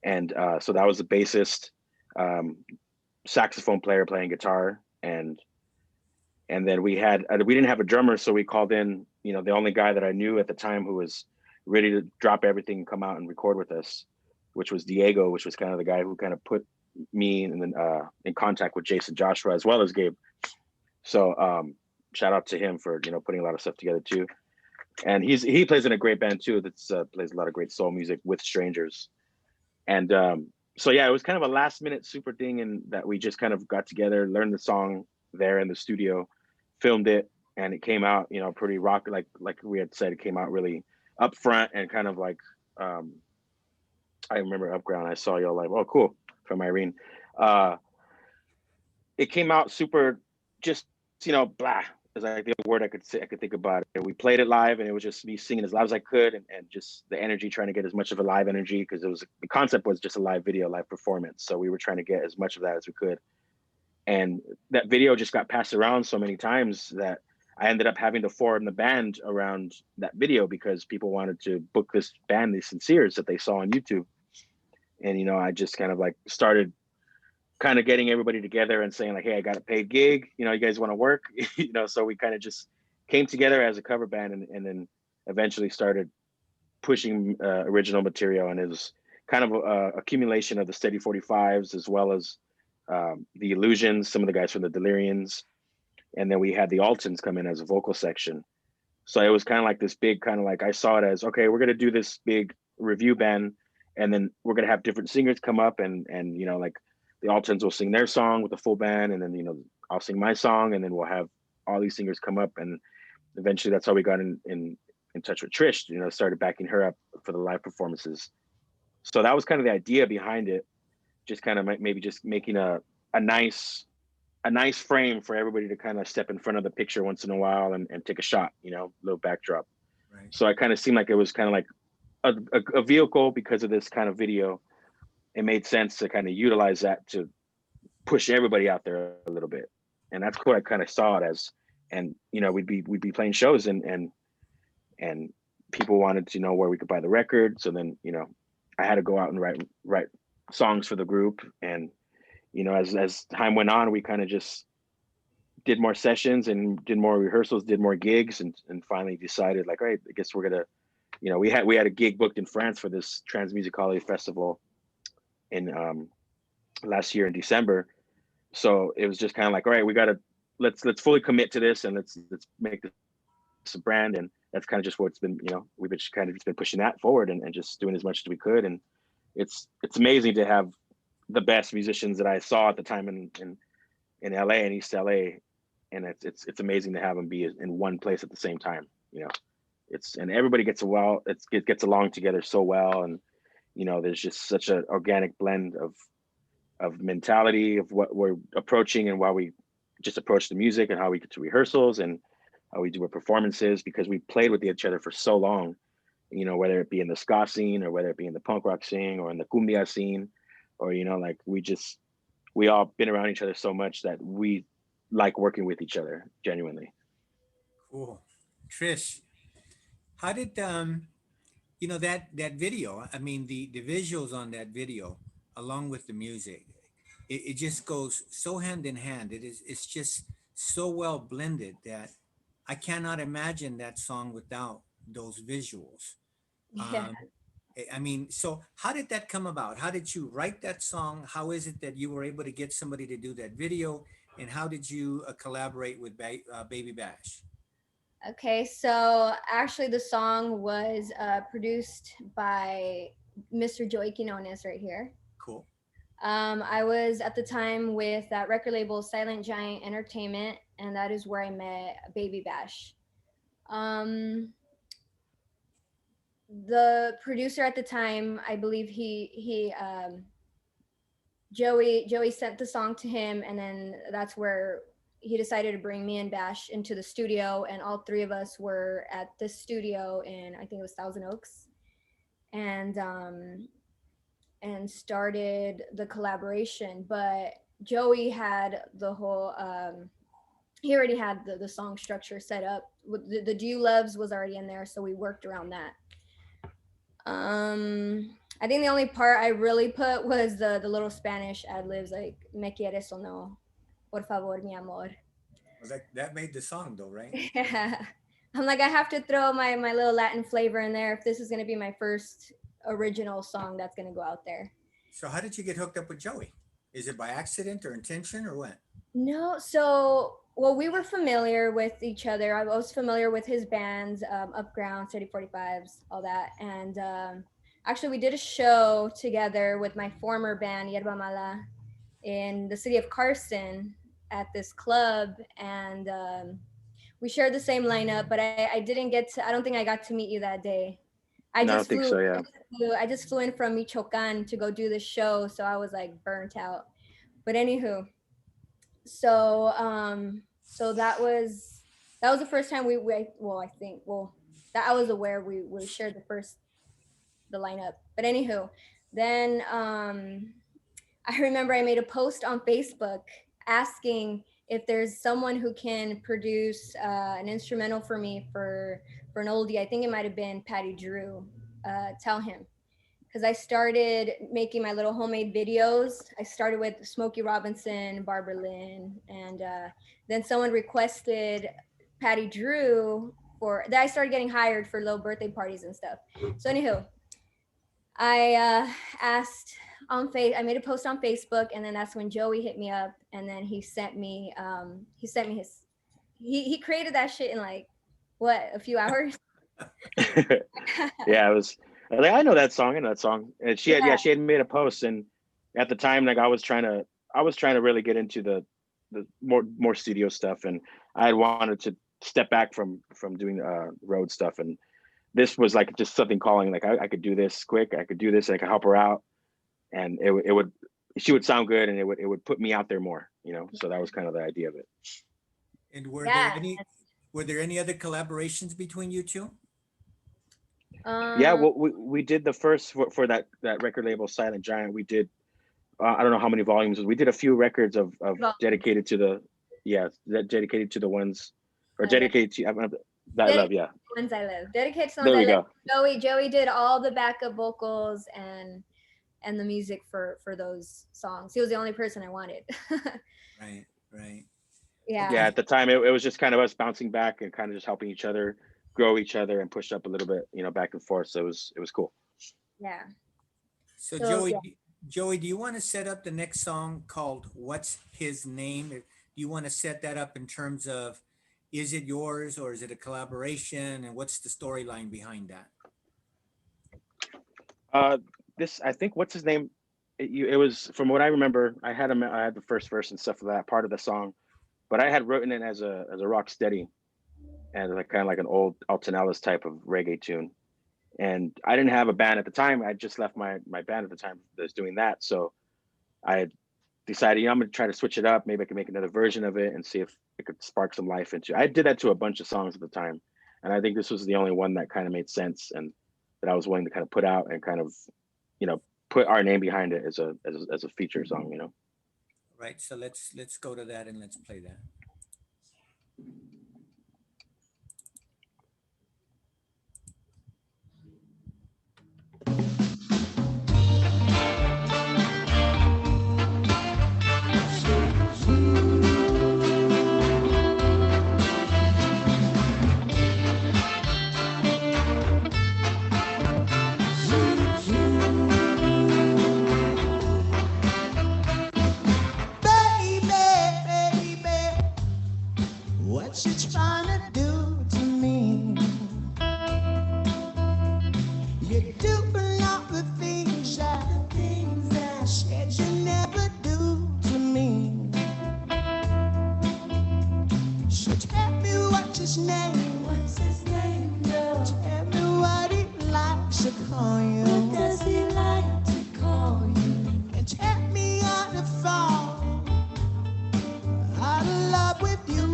And so that was the bassist, saxophone player playing guitar. And then we didn't have a drummer. So we called in, you know, the only guy that I knew at the time who was ready to drop everything and come out and record with us, which was Diego, which was kind of the guy who kind of put me in contact with Jason Joshua as well as Gabe. So shout out to him for, you know, putting a lot of stuff together too. And he plays in a great band too that's plays a lot of great soul music with strangers. And so yeah, it was kind of a last minute super thing, and that we just kind of got together, learned the song there in the studio, filmed it, and it came out, you know, pretty rock, like we had said, it came out really upfront and kind of like I remember Upground, I saw y'all like, oh cool, from Irene. It came out super, just, you know, blah is like the only word I could think about it. We played it live, and it was just me singing as loud as I could, and just the energy, trying to get as much of a live energy, because the concept was just a live video, live performance. So we were trying to get as much of that as we could. And that video just got passed around so many times that I ended up having to form the band around that video, because people wanted to book this band, these Sinseers, that they saw on YouTube. And, you know, I just kind of like started kind of getting everybody together and saying like, hey, I got a paid gig, you know, you guys want to work? You know, so we kind of just came together as a cover band, and then eventually started pushing original material. And it was kind of a accumulation of the steady 45s, as well as the Illusions, some of the guys from the Delirians. And then we had the Altons come in as a vocal section. So it was kind of like this big, kind of like, I saw it as, okay, we're going to do this big review band, and then we're going to have different singers come up, and you know, like the Altons will sing their song with the full band, and then, you know, I'll sing my song, and then we'll have all these singers come up. And eventually that's how we got in touch with Trish, you know, started backing her up for the live performances. So that was kind of the idea behind it. Just kind of maybe just making a nice frame for everybody to kind of step in front of the picture once in a while and take a shot, you know, little backdrop. Right. So it kind of seemed like it was kind of like a vehicle because of this kind of video. It made sense to kind of utilize that to push everybody out there a little bit. And that's what I kind of saw it as. And, you know, we'd be playing shows, and people wanted to know where we could buy the record. So then, you know, I had to go out and write songs for the group. And you know, as time went on, we kind of just did more sessions and did more rehearsals, did more gigs, and finally decided like, all right, I guess we're gonna, you know, we had a gig booked in France for this Transmusicale festival in last year in December. So it was just kind of like, all right, we gotta let's fully commit to this, and let's make this a brand. And that's kind of just what's been, you know, we've just kind of been pushing that forward and just doing as much as we could. And it's amazing to have the best musicians that I saw at the time in LA and East LA, and it's amazing to have them be in one place at the same time. You know, and everybody gets gets along together so well, and you know, there's just such an organic blend of mentality of what we're approaching and why we just approach the music and how we get to rehearsals and how we do our performances, because we played with each other for so long, you know, whether it be in the ska scene or whether it be in the punk rock scene or in the cumbia scene, or, you know, like we all been around each other so much that we like working with each other genuinely. Cool. Trish, how did you know, that video, I mean the visuals on that video along with the music, it just goes so hand in hand. It's just so well blended that I cannot imagine that song without those visuals. Yeah. I mean, so how did that come about? How did you write that song? How is it that you were able to get somebody to do that video? And how did you collaborate with Baby Bash? Okay, so actually the song was produced by Mr. Joey Quiñones right here. Cool. I was at the time with that record label Silent Giant Entertainment, and that is where I met Baby Bash. The producer at the time, I believe Joey sent the song to him, and then that's where he decided to bring me and Bash into the studio, and all three of us were at the studio in, I think it was Thousand Oaks, and started the collaboration. But Joey had the whole he already had the song structure set up. The Do You Loves was already in there, so we worked around that. I think the only part I really put was the little Spanish ad libs, like "Me quieres o no, por favor, mi amor." Well, that made the song though, right? Yeah. I'm like, I have to throw my little Latin flavor in there if this is going to be my first original song that's going to go out there. So how did you get hooked up with Joey? Is it by accident or intention or what? No, so, well, we were familiar with each other. I was familiar with his bands, Upground, 3045s, all that. And actually, we did a show together with my former band, Yerba Mala, in the city of Carson at this club. And we shared the same lineup, but I don't think I got to meet you that day. I just flew in from Michoacan to go do this show, so I was like burnt out. But anywho, so that was the first time that I was aware we shared the lineup. But anywho, then I remember I made a post on Facebook asking if there's someone who can produce an instrumental for me for an oldie. I think it might have been Patty Drew. Tell him. Because I started making my little homemade videos. I started with Smokey Robinson, Barbara Lynn, and then someone requested Patty Drew that I started getting hired for little birthday parties and stuff. So anywho, I I made a post on Facebook, and then that's when Joey hit me up, and then he sent me he created that shit in like a few hours. Yeah, it was like, I know that song. And she had made a post, and at the time, like I was trying to really get into the more studio stuff, and I had wanted to step back from doing road stuff, and this was like just something calling, like I could do this quick, I could do this, I could help her out, and she would sound good, and it would put me out there more, you know. So that was kind of the idea of it. And were there any other collaborations between you two? Yeah, well, we did the first for that record label Silent Giant. We did I don't know how many volumes. We did a few records of dedicated to the ones, or dedicated to that I love. Yeah, ones I love. Dedicated to the there ones we I go. love. Joey did all the backup vocals, and and the music for those songs. He was the only person I wanted. Right, right. Yeah. Yeah, at the time it was just kind of us bouncing back and kind of just helping each other grow each other and push up a little bit, back and forth. So it was cool. Yeah. So So, Joey, yeah. Joey, do you want to set up the next song called "What's His Name"? Do you want to set that up in terms of, is it yours or is it a collaboration, and what's the storyline behind that? This, I think, what's his name? It was, from what I remember, I had the first verse and stuff of that part of the song, but I had written it as a rock steady and like kind of like an old Alton Ellis type of reggae tune. And I didn't have a band at the time. I just left my band at the time that's doing that. So I had decided, I'm going to try to switch it up. Maybe I can make another version of it and see if it could spark some life into it. I did that to a bunch of songs at the time. And I think this was the only one that kind of made sense and that I was willing to kind of put out and kind of, put our name behind it as a feature song, Right. So let's go to that and let's play that. What you trying to do to me? You're doing all the things I said you never do to me. So tell me what's his name? What's his name? No. Tell me what he likes to call you. What does he like to call you? And tell me on the phone, out of love with you.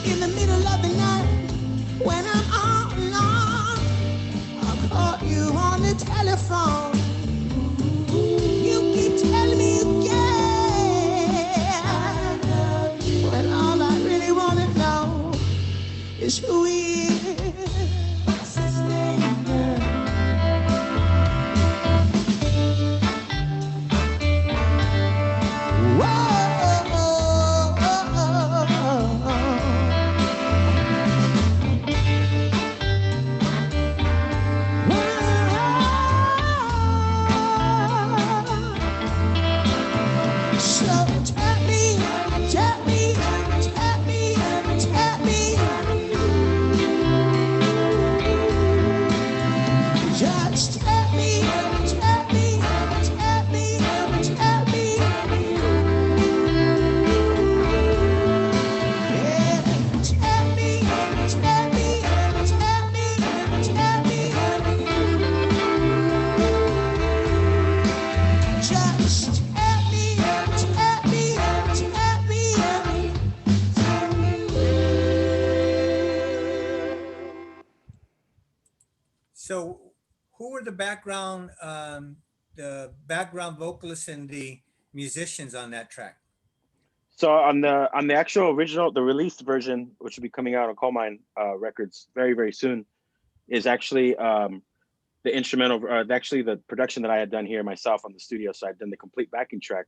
In the middle of the night, when I'm all alone, I'll call you on the telephone. You keep telling me again, when all I really want to know is who he is. What's his name, girl? So who were the background vocalists and the musicians on that track? So on the actual original, the released version, which will be coming out on Coal Mine Records very, very soon, is actually the instrumental, actually the production that I had done here myself on the studio. So I'd done the complete backing track.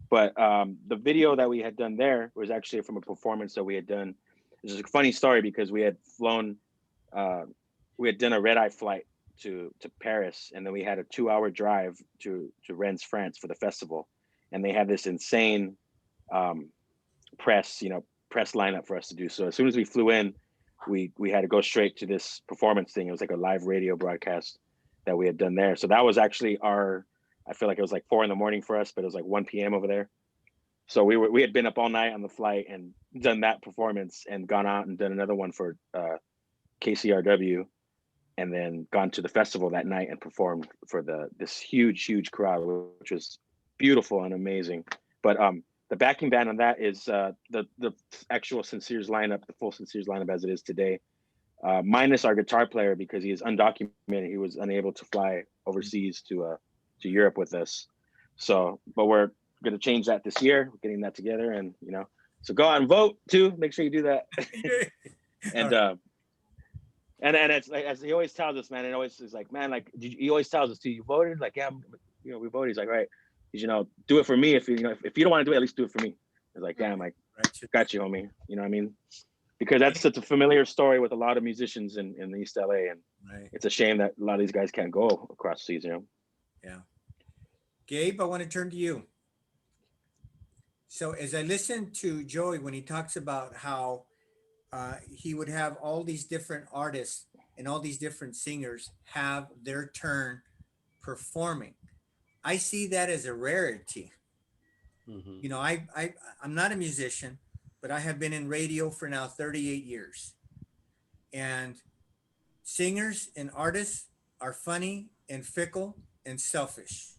But the video that we had done there was actually from a performance that we had done. It's just a funny story because we had flown, we had done a red-eye flight to Paris, and then we had a 2-hour drive to Rennes, France for the festival, and they had this insane press lineup for us to do. So as soon as we flew in, we had to go straight to this performance thing. It was like a live radio broadcast that we had done there. So that was actually I feel like it was like 4 a.m. for us, but it was like 1 p.m. over there. So we had been up all night on the flight and done that performance and gone out and done another one for KCRW, and then gone to the festival that night and performed for this huge crowd, which was beautiful and amazing. But the backing band on that is the actual Sinseers lineup, the full Sinseers lineup as it is today, minus our guitar player because he is undocumented. He was unable to fly overseas to Europe with us. So, but we're going to change that this year. We're getting that together, and so go out and vote too. Make sure you do that. And it's like, as he always tells us, man, it always is like, man, like he always tells us, you voted? Like, yeah, we voted. He's like, right. Do it for me. If you don't want to do it, at least do it for me. It's like, damn, like, got you, homie. You know what I mean? Because that's such a familiar story with a lot of musicians in East LA, and it's a shame that a lot of these guys can't go across seas. Yeah. Gabe, I want to turn to you. So as I listen to Joey when he talks about how he would have all these different artists and all these different singers have their turn performing, I see that as a rarity. Mm-hmm. I'm not a musician, but I have been in radio for now 38 years. And singers and artists are funny and fickle and selfish.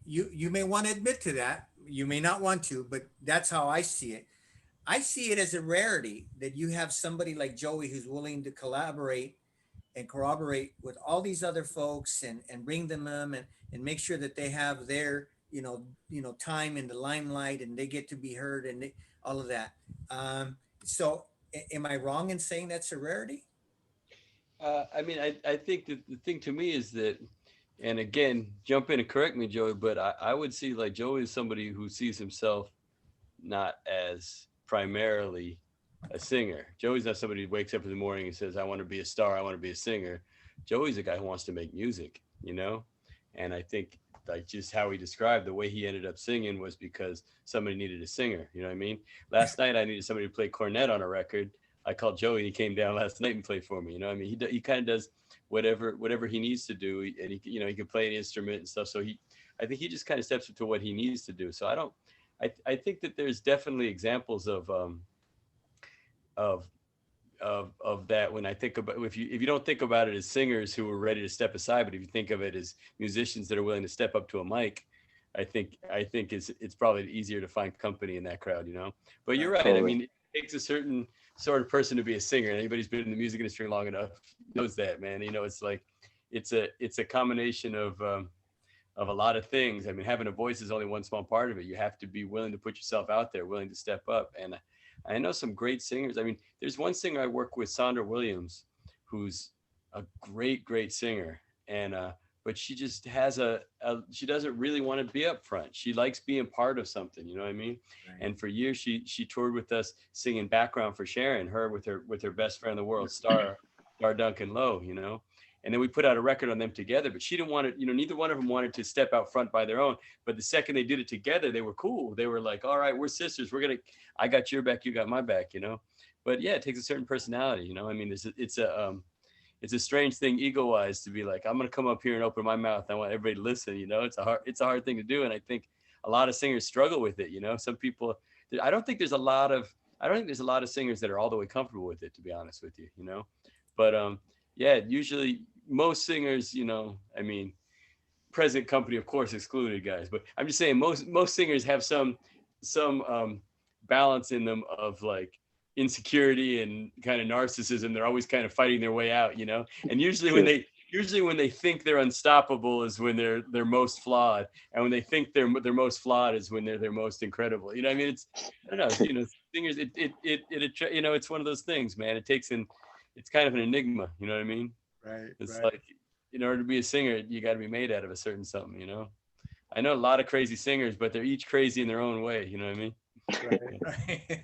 You may want to admit to that. You may not want to, but that's how I see it. I see it as a rarity that you have somebody like Joey who's willing to collaborate and corroborate with all these other folks and bring them and make sure that they have their time in the limelight and they get to be heard and all of that. So am I wrong in saying that's a rarity? I mean, I think that the thing to me is that, and again, jump in and correct me, Joey, but I would see like Joey is somebody who sees himself not as primarily a singer. Joey's not somebody who wakes up in the morning and says, I want to be a star, I want to be a singer. Joey's a guy who wants to make music, and I think like just how he described the way he ended up singing was because somebody needed a singer. You know what I mean? Last night I needed somebody to play cornet on a record. I called Joey and he came down last night and played for me. I mean, he kind of does whatever he needs to do, and he can play an instrument and stuff. So I think he just kind of steps up to what he needs to do. So I think that there's definitely examples of that when I think about, if you don't think about it as singers who are ready to step aside, but if you think of it as musicians that are willing to step up to a mic, I think it's probably easier to find company in that crowd, But you're right. I mean, it takes a certain sort of person to be a singer. Anybody who's been in the music industry long enough knows that, man. It's like it's a combination of a lot of things. I mean, having a voice is only one small part of it. You have to be willing to put yourself out there, willing to step up. And I know some great singers. I mean, there's one singer I work with, Sandra Williams, who's a great singer. And but she just has she doesn't really want to be up front. She likes being part of something, you know what I mean? Right. And for years she toured with us singing background for Sharon, her with her best friend in the world, Star Duncan Lowe, And then we put out a record on them together, but she didn't want to, neither one of them wanted to step out front by their own. But the second they did it together, they were cool. They were like, all right, we're sisters. I got your back, you got my back, But yeah, it takes a certain personality, I mean, it's a strange thing ego-wise to be like, I'm going to come up here and open my mouth. I want everybody to listen, It's a hard thing to do. And I think a lot of singers struggle with it, Some people, I don't think there's a lot of singers that are all the way comfortable with it, to be honest with you, But yeah, usually most singers, I mean, present company, of course, excluded, guys. But I'm just saying most singers have some balance in them of like insecurity and kind of narcissism. They're always kind of fighting their way out, And usually when they think they're unstoppable is when they're most flawed, and when they think they're most flawed is when they're their most incredible. I mean, it's I don't know, singers. It's one of those things, man. It's kind of an enigma, you know what I mean? Right. It's like, in order to be a singer, you got to be made out of a certain something, I know a lot of crazy singers, but they're each crazy in their own way, you know what I mean? Right.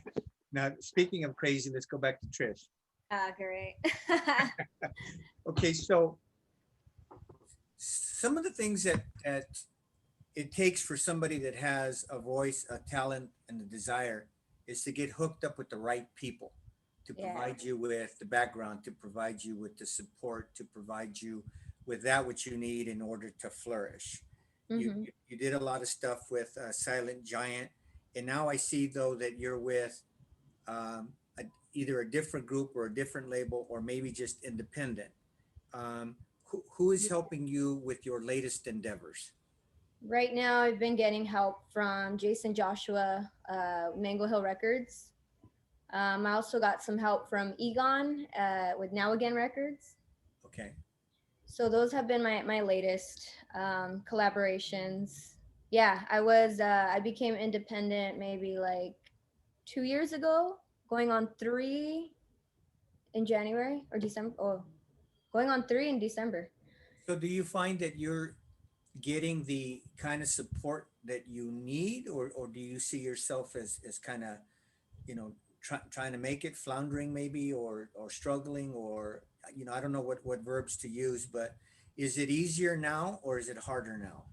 Now, speaking of crazy, let's go back to Trish. Ah, great. Okay, so some of the things that it takes for somebody that has a voice, a talent, and a desire is to get hooked up with the right people to Yeah. provide you with the background, to provide you with the support, to provide you with that which you need in order to flourish. Mhm. You did a lot of stuff with Silent Giant, and now I see though that you're with either a different group or a different label, or maybe just independent. Who is helping you with your latest endeavors? Right now, I've been getting help from Jason Joshua, Mango Hill Records. I also got some help from Egon with Now Again Records. Okay. So those have been my latest collaborations. Yeah, I became independent maybe like 2 years ago, going on 3 in January or December. Oh, going on 3 in December. So do you find that you're getting the kind of support that you need, or do you see yourself as kind of, trying to make it, floundering maybe, or struggling, or, I don't know what verbs to use, but is it easier now or is it harder now?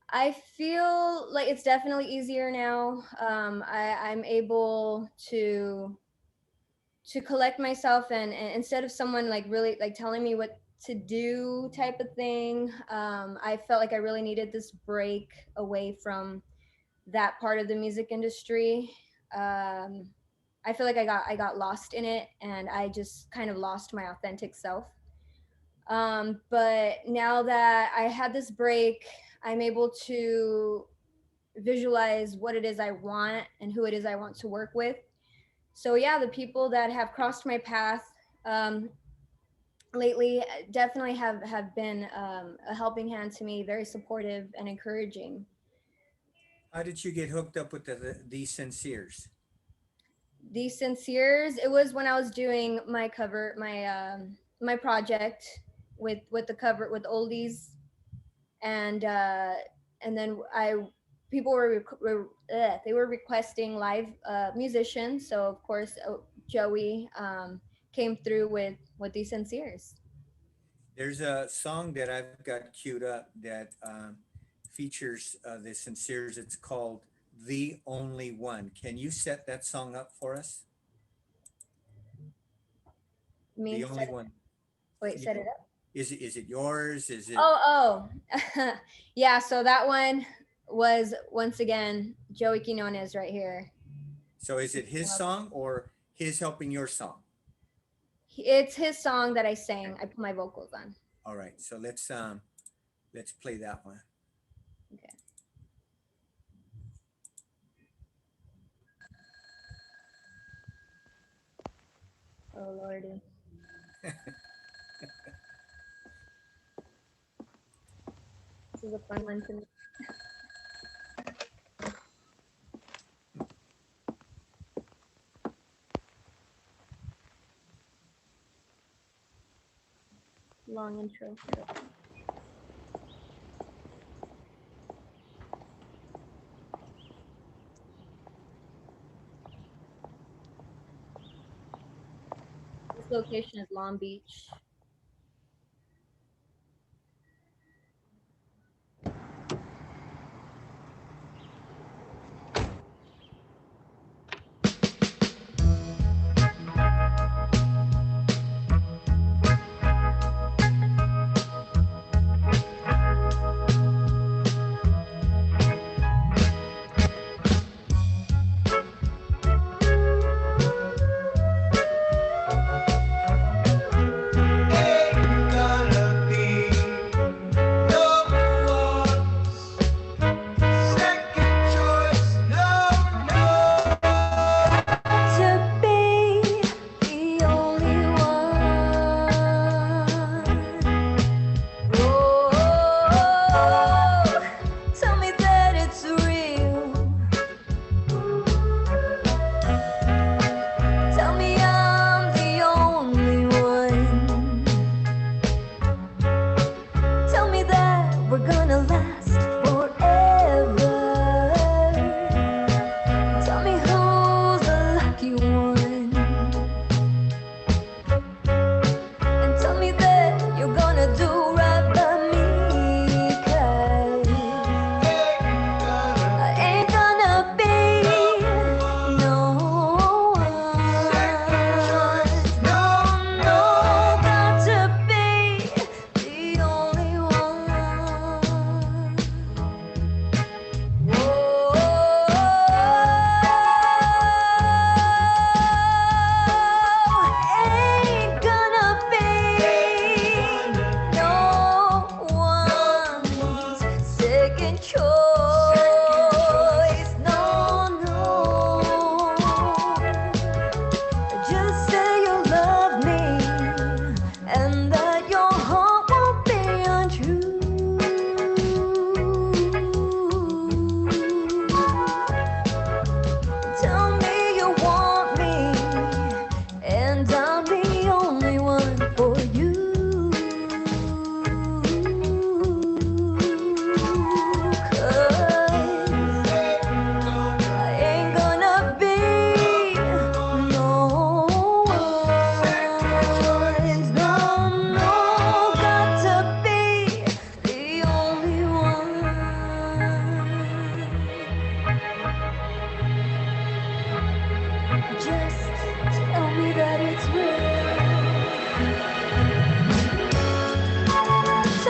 I feel like it's definitely easier now. I'm able to collect myself, and instead of someone like really like telling me what to do type of thing, I felt like I really needed this break away from that part of the music industry. I feel like I got lost in it, and I just kind of lost my authentic self. But now that I had this break, I'm able to visualize what it is I want and who it is I want to work with. So yeah, the people that have crossed my path lately definitely have been a helping hand to me, very supportive and encouraging. How did you get hooked up with the Sinseers? Thee Sinseers, it was when I was doing my cover, my project with the cover with Oldies, and then people they were requesting live musicians, so of course Joey came through with Thee Sinseers. There's a song that I've got queued up that features the Sinseers. It's called "The Only One." Can you set that song up for us? The only one. Wait, set it up. Is it yours? Is it? Oh, yeah. So that one was once again Joey Quiñones right here. So is it his song or his helping your song? It's his song that I sang. I put my vocals on. All right. So let's play that one. Okay. Oh Lordy. This is a fun one to me. Long intro. This location is Long Beach.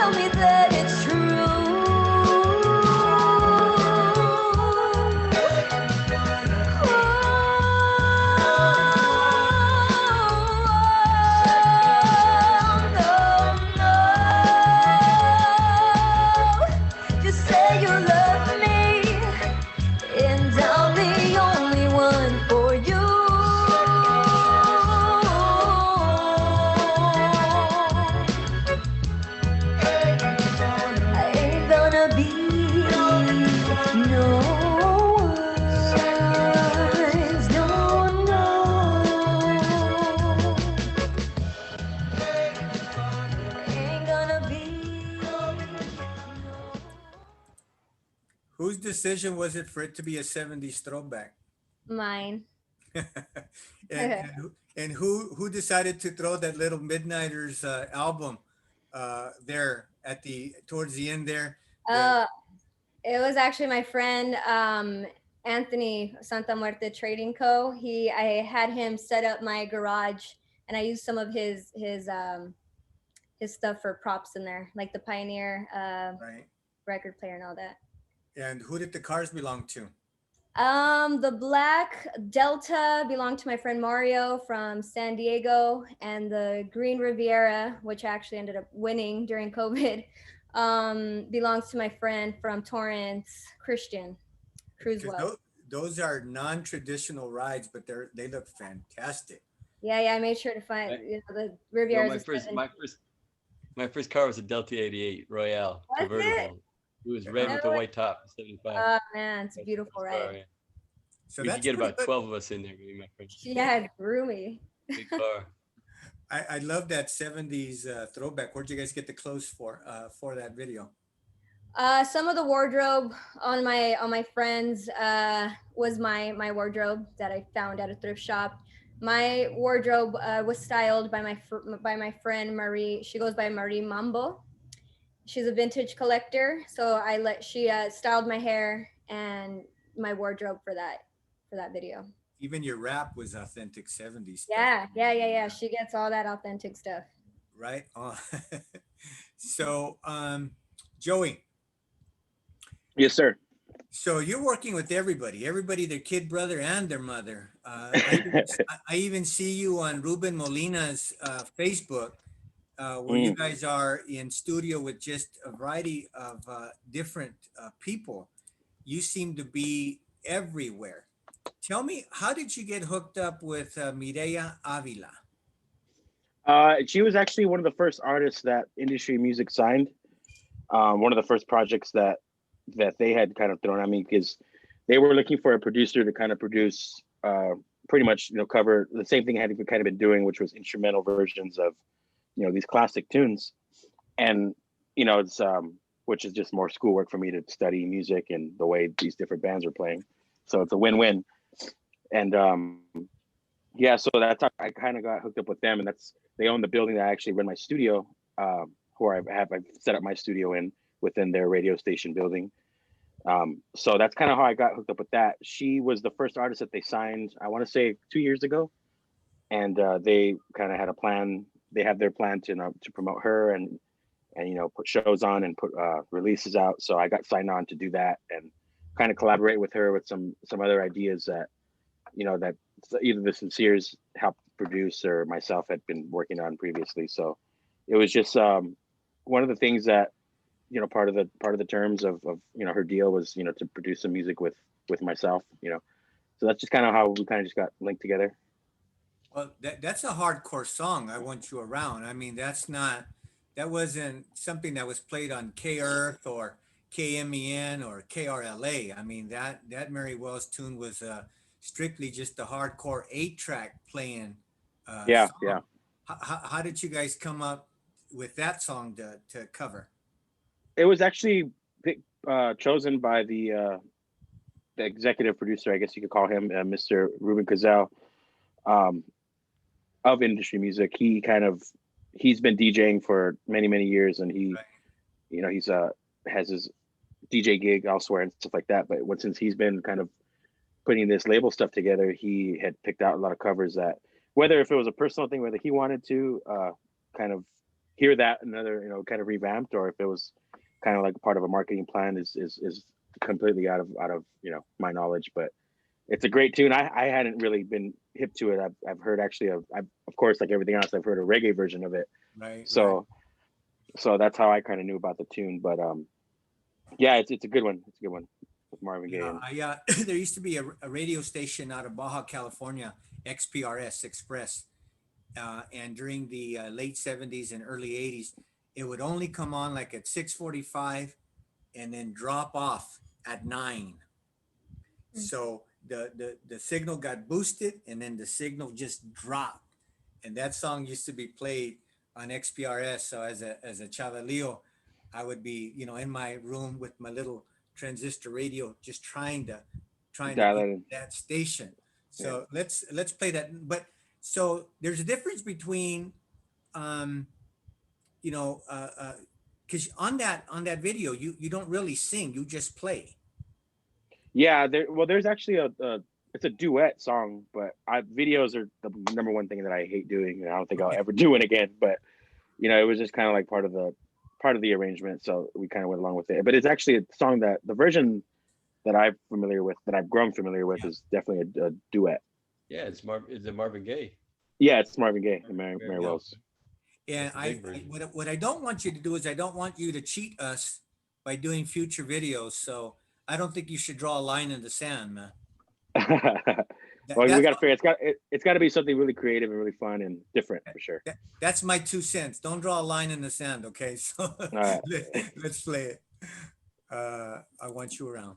tell me that it's true. Just say you love me, and I'm the only one for you. I ain't gonna be no one's, no. Ain't gonna be no. Whose decision was it for it to be a 70s throwback? Mine. And who decided to throw that little Midnighters album there at the towards the end there? It was actually my friend Anthony Santa Muerte Trading Co. I had him set up my garage, and I used some of his stuff for props in there, like the Pioneer Right. record player and all that. And who did the cars belong to? The black Delta belonged to my friend Mario from San Diego, and the green Riviera, which actually ended up winning during COVID, belongs to my friend from Torrance, Christian 'Cause Cruzwell. those are non-traditional rides, but they look fantastic. Yeah, I made sure to find Right. the You know, Riviera. my first car was a Delta 88 Royale Was it? convertible. It was red with a white top, 75. Oh man, it's a That's beautiful the first car, ride. yeah. So We could that's get pretty about good. 12 of us in there, me and my friend. Yeah, it's roomy. Big car. I love that 70s throwback. Where'd you guys get the clothes for that video? Some of the wardrobe on my friends was my wardrobe that I found at a thrift shop. My wardrobe was styled by my friend Marie. She goes by Marie Mambo. She's a vintage collector, so she styled my hair and my wardrobe for that video. Even your rap was authentic 70s stuff. Yeah. She gets all that authentic stuff. Right? So, Joey, Yes, sir. so you're working with everybody, their kid brother and their mother. I even see you on Ruben Molina's Facebook, where you guys are in studio with just a variety of different people. You seem to be everywhere. Tell me, how did you get hooked up with Mireya Avila? She was actually one of the first artists that Industry Music signed. One of the first projects that they had kind of thrown at me, because they were looking for a producer to kind of produce pretty much, cover the same thing I had kind of been doing, which was instrumental versions of, these classic tunes. And, it's which is just more schoolwork for me to study music and the way these different bands are playing. So it's a win-win. And yeah, so that's how I kind of got hooked up with them. And they own the building that I actually run my studio, where I've set up my studio within their radio station building. So that's kind of how I got hooked up with that. She was the first artist that they signed, I want to say 2 years ago. And they kind of had a plan. They have their plan to promote her and put shows on and put releases out. So I got signed on to do that and kind of collaborate with her with some other ideas that, that either the Sinseers helped produce or myself had been working on previously. So it was just one of the things that, part of the terms of her deal was, to produce some music with myself, so that's just kind of how we kind of just got linked together. Well, that's a hardcore song, I Want You Around. I mean, that wasn't something that was played on K-Earth or KMEN or KRLA. I mean, that Mary Wells tune was strictly just the hardcore 8-track playing Yeah. How did you guys come up with that song to cover? It was actually chosen by the executive producer, I guess you could call him, Mr. Ruben Cazell, of Industry Music. He's been DJing for many, many years, and he, Right. he's has his DJ gig elsewhere and stuff like that. But since he's been kind of putting this label stuff together, he had picked out a lot of covers that, whether if it was a personal thing, whether he wanted to kind of hear that another, kind of revamped, or if it was kind of like part of a marketing plan is completely out of my knowledge. But it's a great tune. I hadn't really been hip to it. I've heard actually of course, like everything else, I've heard a reggae version of it. Right. So that's how I kind of knew about the tune. But yeah, it's a good one. It's a good one with Marvin Gaye. Yeah, there used to be a radio station out of Baja California, XPRS Express, and during the late 70s and early 80s, it would only come on like at 6:45 and then drop off at 9. So the signal got boosted and then the signal just dropped, and that song used to be played on XPRS. So as a chavalillo, I would be in my room with my little transistor radio, just trying to get that station. So let's play that. But so there's a difference between because on that video you don't really sing, you just play. Yeah, there's actually it's a duet song, but videos are the number one thing that I hate doing, and I don't think I'll ever do it again. But it was just kind of like part of the arrangement, so we kind of went along with it. But it's actually a song that the version that I've grown familiar with is definitely a duet. Yeah, is it Marvin Gaye? Yeah, it's Marvin Gaye and Mary Wells. And what I don't want you to do is I don't want you to cheat us by doing future videos. So I don't think you should draw a line in the sand, man. Well, we got to figure it's got to be something really creative and really fun and different for sure. That's my 2 cents. Don't draw a line in the sand, okay? So right. let's play it. I want you around.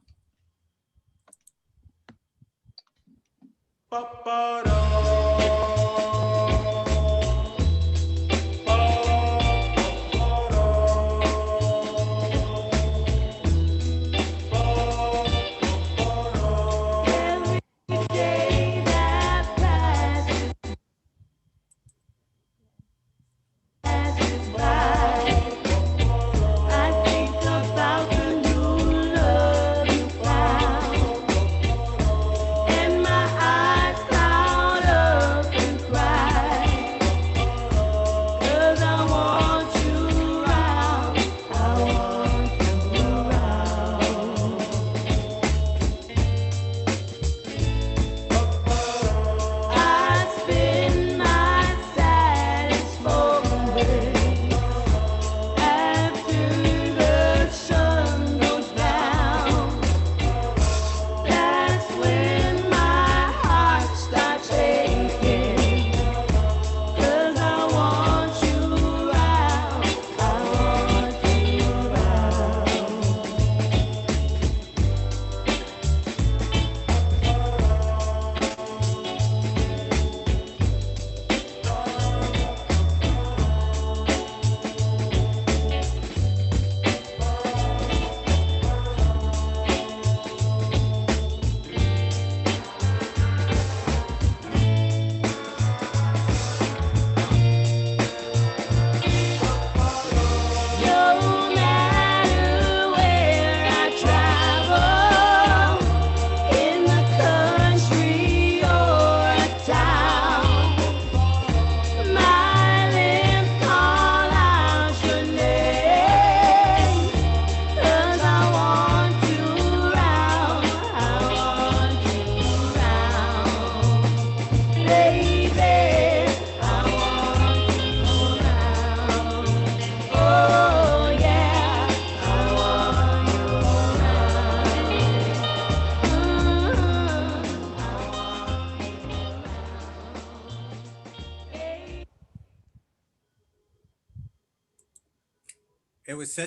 It was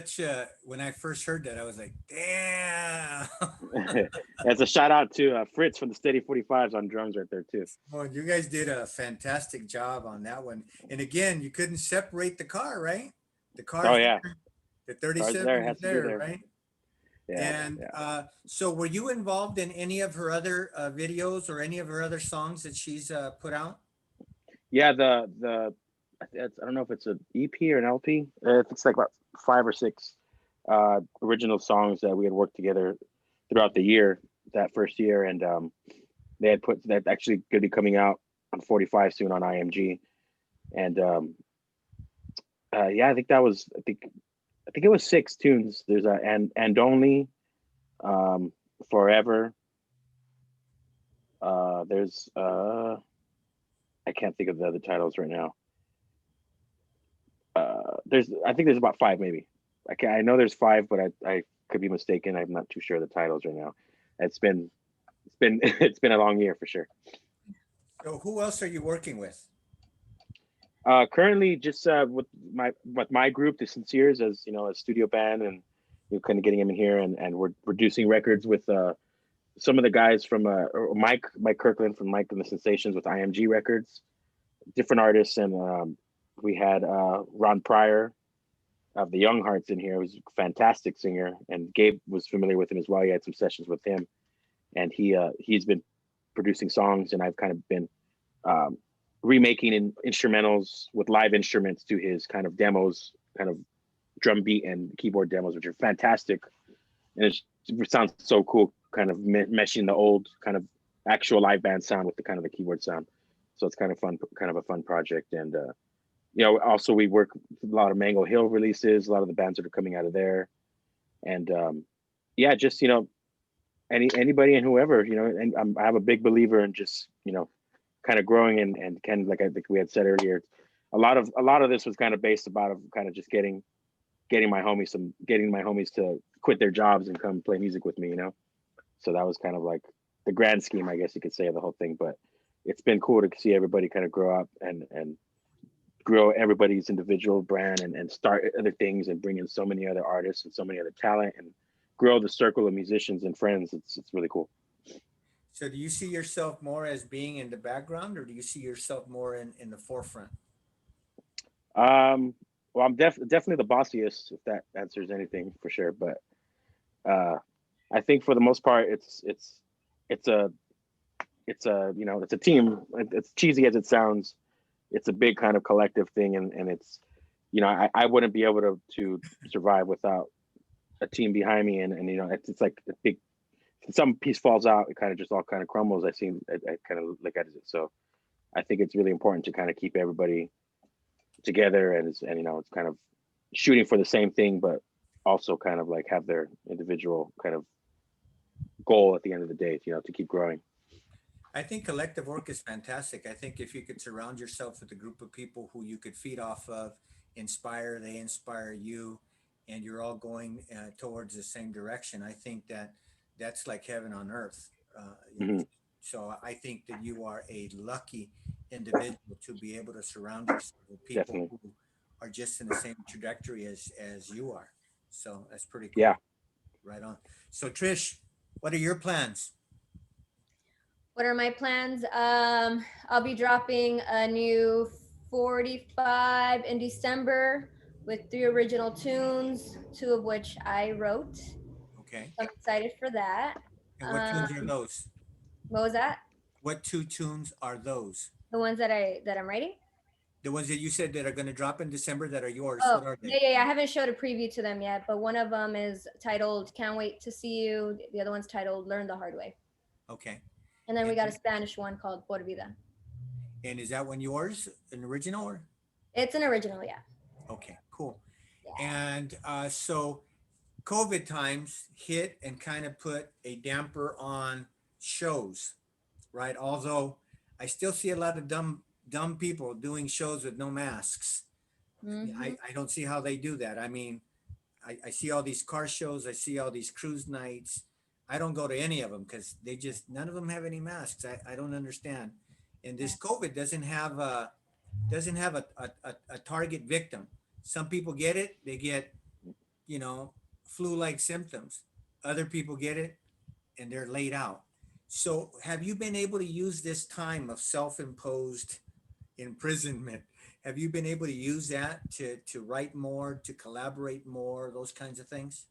when I first heard that, I was like, damn. That's a shout out to Fritz from the Steady 45s on drums right there too. Oh, you guys did a fantastic job on that one. And again, you couldn't separate the car, right? The car. Oh yeah. The 37 is there, right? Yeah. And so were you involved in any of her other videos or any of her other songs that she's put out? Yeah, I don't know if it's an EP or an LP. It's like about 5 or 6 original songs that we had worked together throughout the year, that first year, and they had put that actually going to be coming out on 45 soon on IMG, and Yeah, I think that was. I think it was 6 tunes. There's a and only, forever. There's I can't think of the other titles right now. There's I think there's about 5 maybe. I know there's 5, but I could be mistaken. I'm not too sure of the titles right now. It's been it's been a long year for sure. So who else are you working with? Currently just with my group, the Sinseers, as you know, a studio band, and kind of getting them in here, and we're producing records with some of the guys from Mike Kirkland from Mike and the Sensations with IMG Records, different artists, and we had Ron Pryor of the Young Hearts in here, who's a fantastic singer, and Gabe was familiar with him as well. He had some sessions with him, and he's been producing songs, and I've kind of been remaking instrumentals with live instruments to his kind of demos, kind of drum beat and keyboard demos, which are fantastic, and it sounds so cool, kind of meshing the old kind of actual live band sound with the kind of the keyboard sound. So it's kind of fun, kind of a fun project. And you know, also we work with a lot of Mango Hill releases, a lot of the bands that are coming out of there, and yeah, just, you know, anybody and whoever, you know. And I'm a big believer in just, you know, kind of growing, and Ken, like I think we had said earlier, a lot of this was kind of based about kind of just getting my homies to quit their jobs and come play music with me, you know. So that was kind of like the grand scheme, I guess you could say, of the whole thing. But it's been cool to see everybody kind of grow up and grow everybody's individual brand, and start other things, and bring in so many other artists and so many other talent, and grow the circle of musicians and friends. It's really cool. So do you see yourself more as being in the background, or do you see yourself more in the forefront? Well, I'm definitely the bossiest, if that answers anything, for sure. But I think for the most part, it's a you know, it's a team. It's cheesy as it sounds. It's a big kind of collective thing, and it's, you know, I wouldn't be able to survive without a team behind me, and you know, it's like a big. If some piece falls out, it kind of just all kind of crumbles. I kind of look at it. So I think it's really important to kind of keep everybody together, and you know, it's kind of shooting for the same thing, but also kind of like have their individual kind of goal at the end of the day, you know, to keep growing. I think collective work is fantastic. I think if you could surround yourself with a group of people who you could feed off of, they inspire you, and you're all going towards the same direction, I think that's like heaven on earth. Mhm. So I think that you are a lucky individual to be able to surround yourself with people Definitely. who are just in the same trajectory as you are. So that's pretty cool. Yeah. Right on. So Trish, what are your plans? What are my plans? I'll be dropping a new 45 in December with 3 original tunes, 2 of which I wrote. Okay. I'm excited for that. And what tunes are those? What was that? What 2 tunes are those? The ones that I'm writing? The ones that you said that are going to drop in December that are yours. Oh, What are they? yeah. I haven't showed a preview to them yet, but one of them is titled "Can't Wait to See You." The other one's titled "Learn the Hard Way." Okay. And then we got a Spanish one called "Por Vida." And is that one yours, an original, or? It's an original, yeah. Okay, cool. Yeah. And so COVID times hit and kind of put a damper on shows, right? Although I still see a lot of dumb people doing shows with no masks. Mhm. I don't see how they do that. I mean, I see all these car shows, I see all these cruise nights. I don't go to any of them because none of them have any masks. I don't understand. And this COVID doesn't have a target victim. Some people get it, they get, you know, flu-like symptoms. Other people get it and they're laid out. So have you been able to use this time of self-imposed imprisonment? Have you been able to use that to write more, to collaborate more, those kinds of things?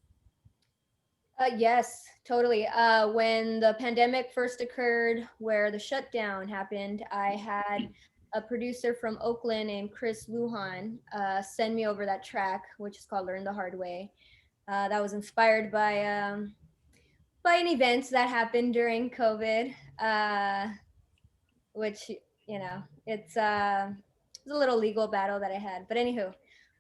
Yes, totally. When the pandemic first occurred, where the shutdown happened, I had a producer from Oakland named Chris Lujan send me over that track, which is called "Learn the Hard Way." That was inspired by an event that happened during COVID, which, you know, it's a little legal battle that I had. But anywho,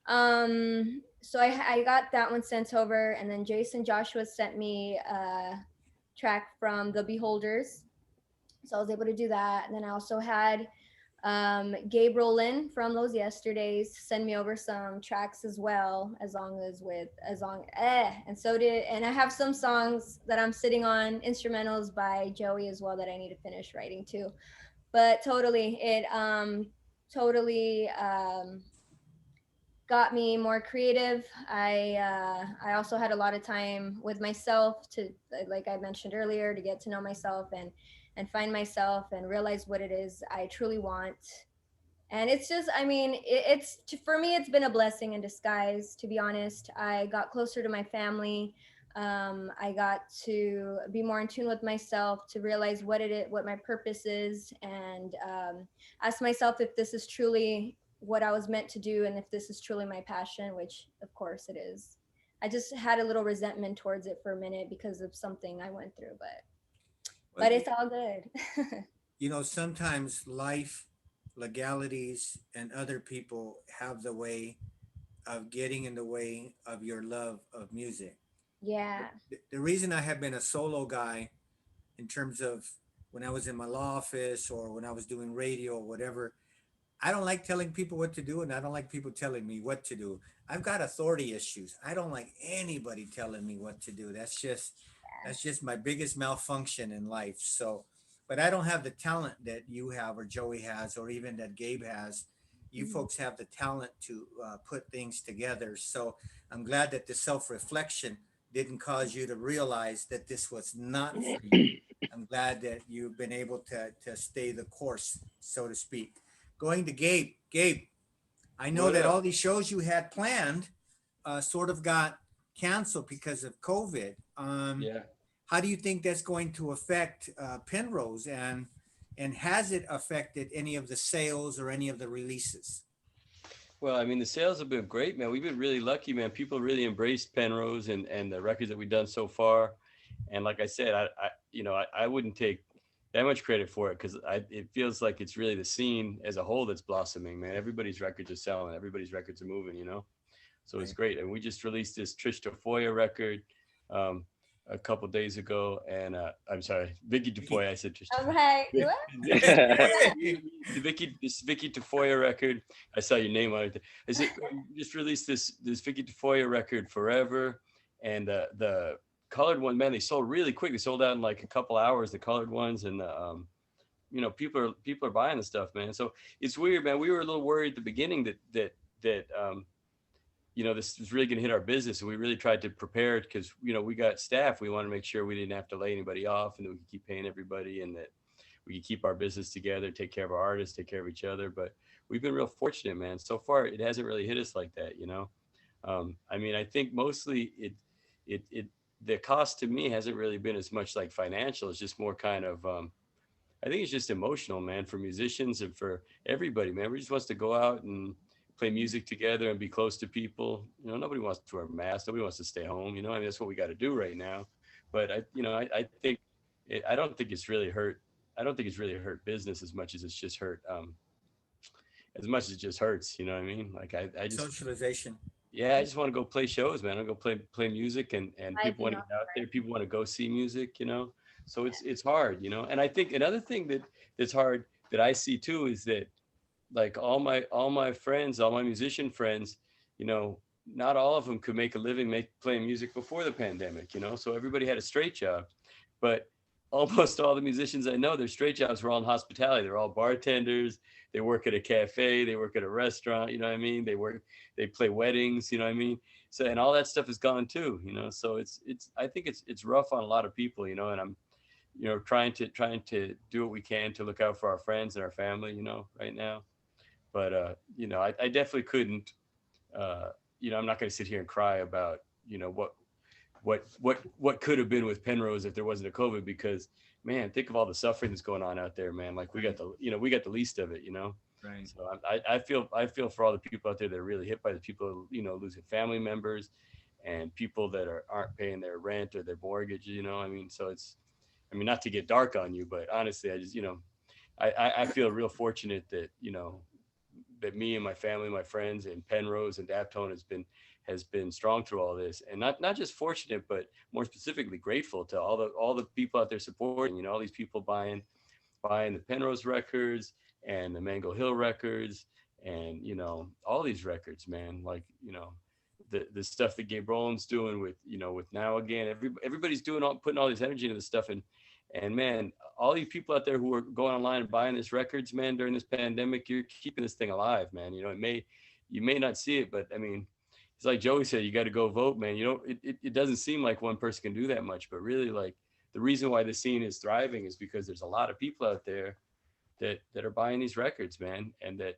So I got that one sent over, and then Jason Joshua sent me a track from The Beholders. So I was able to do that. And then I also had Gabriel Lynn from Those Yesterdays send me over some tracks as well, and so did, and I have some songs that I'm sitting on, instrumentals by Joey as well, that I need to finish writing too. But totally got me more creative. I also had a lot of time with myself to, like I mentioned earlier, to get to know myself and find myself and realize what it is I truly want. And it's just, I mean, for me, it's been a blessing in disguise, to be honest. I got closer to my family. I got to be more in tune with myself, to realize what my purpose is, and ask myself if this is truly what I was meant to do, and if this is truly my passion, which of course it is. I just had a little resentment towards it for a minute because of something I went through, but it's all good. You know, sometimes life, legalities, and other people have the way of getting in the way of your love of music. Yeah. The reason I have been a solo guy in terms of when I was in my law office or when I was doing radio or whatever, I don't like telling people what to do, and I don't like people telling me what to do. I've got authority issues. I don't like anybody telling me what to do. That's just my biggest malfunction in life. So, but I don't have the talent that you have or Joey has or even that Gabe has. You folks have the talent to put things together. So I'm glad that the self-reflection didn't cause you to realize that this was not for you. I'm glad that you've been able to stay the course, so to speak. Going to Gabe. Gabe, I know What that up? all these shows you had planned sort of got canceled because of COVID. Yeah. How do you think that's going to affect Penrose, and has it affected any of the sales or any of the releases? Well, I mean, the sales have been great, man. We've been really lucky, man. People really embraced Penrose and the records that we've done so far. And like I said, I wouldn't take that much credit for it, because it feels like it's really the scene as a whole that's blossoming, man. Everybody's records are selling. Everybody's records are moving, you know? So it's Right. great. And we just released this Trish Toledo record um, a couple days ago. And I'm sorry, Vicky Tafoya. I said Trish All Tafoya. right. What? This Vicky Tafoya record. I saw your name on it. I said, we just released this Vicky Tafoya record, Forever, and the colored one, man, they sold really quick. They sold out in like a couple hours, the colored ones, and people are buying the stuff, man. So it's weird, man. We were a little worried at the beginning that this was really going to hit our business, and we really tried to prepare, because we got staff. We want to make sure we didn't have to lay anybody off, and that we could keep paying everybody, and that we could keep our business together, take care of our artists, take care of each other. But we've been real fortunate, man. So far, it hasn't really hit us like that, I mean, I think mostly the cost to me hasn't really been as much like financial. It's just more kind of I think it's just emotional, man, for musicians and for everybody, man. Everybody just wants to go out and play music together and be close to people. Nobody wants to wear masks. Nobody wants to stay home. I mean, that's what we got to do right now. But I think I don't think it's really hurt. I don't think it's really hurt business as much as it's just hurt. As much as it just hurts. You know what I mean? Like I just Socialization. yeah, I just want to go play shows, man. I go play music, and I people want to know, get out there. People want to go see music. So it's hard. And I think another thing that's hard that I see too is that, like, all my friends, all my musician friends, not all of them could make a living playing music before the pandemic. So everybody had a straight job, but almost all the musicians I know, their straight jobs were all in hospitality. They're all bartenders. They work at a cafe. They work at a restaurant. You know what I mean? They play weddings. You know what I mean? So, and all that stuff is gone too. So I think it's rough on a lot of people. And I'm, trying to do what we can to look out for our friends and our family. Right now. But I definitely couldn't. I'm not going to sit here and cry about what could have been with Penrose if there wasn't a COVID, because, man, think of all the suffering that's going on out there, man. Like, we got the least of it. Right. So I feel for all the people out there that are really hit by the people, losing family members, and people that aren't paying their rent or their mortgage. I mean, so not to get dark on you, but honestly, I just, I feel real fortunate that, that me and my family, my friends, and Penrose and Daptone has been strong through all this, and not just fortunate, but more specifically grateful to all the people out there supporting. You know, all these people buying the Penrose records and the Mango Hill records, and you know, all these records, man. Like, you know, the stuff that Gabriel's doing with, you know, with Now Again, everybody's putting all this energy into this stuff, and man, all these people out there who are going online and buying these records, man, during this pandemic, you're keeping this thing alive, man. You know, you may not see it, but I mean, it's like Joey said, you got to go vote, man. You know, it doesn't seem like one person can do that much, but really, like, the reason why the scene is thriving is because there's a lot of people out there that are buying these records, man, and that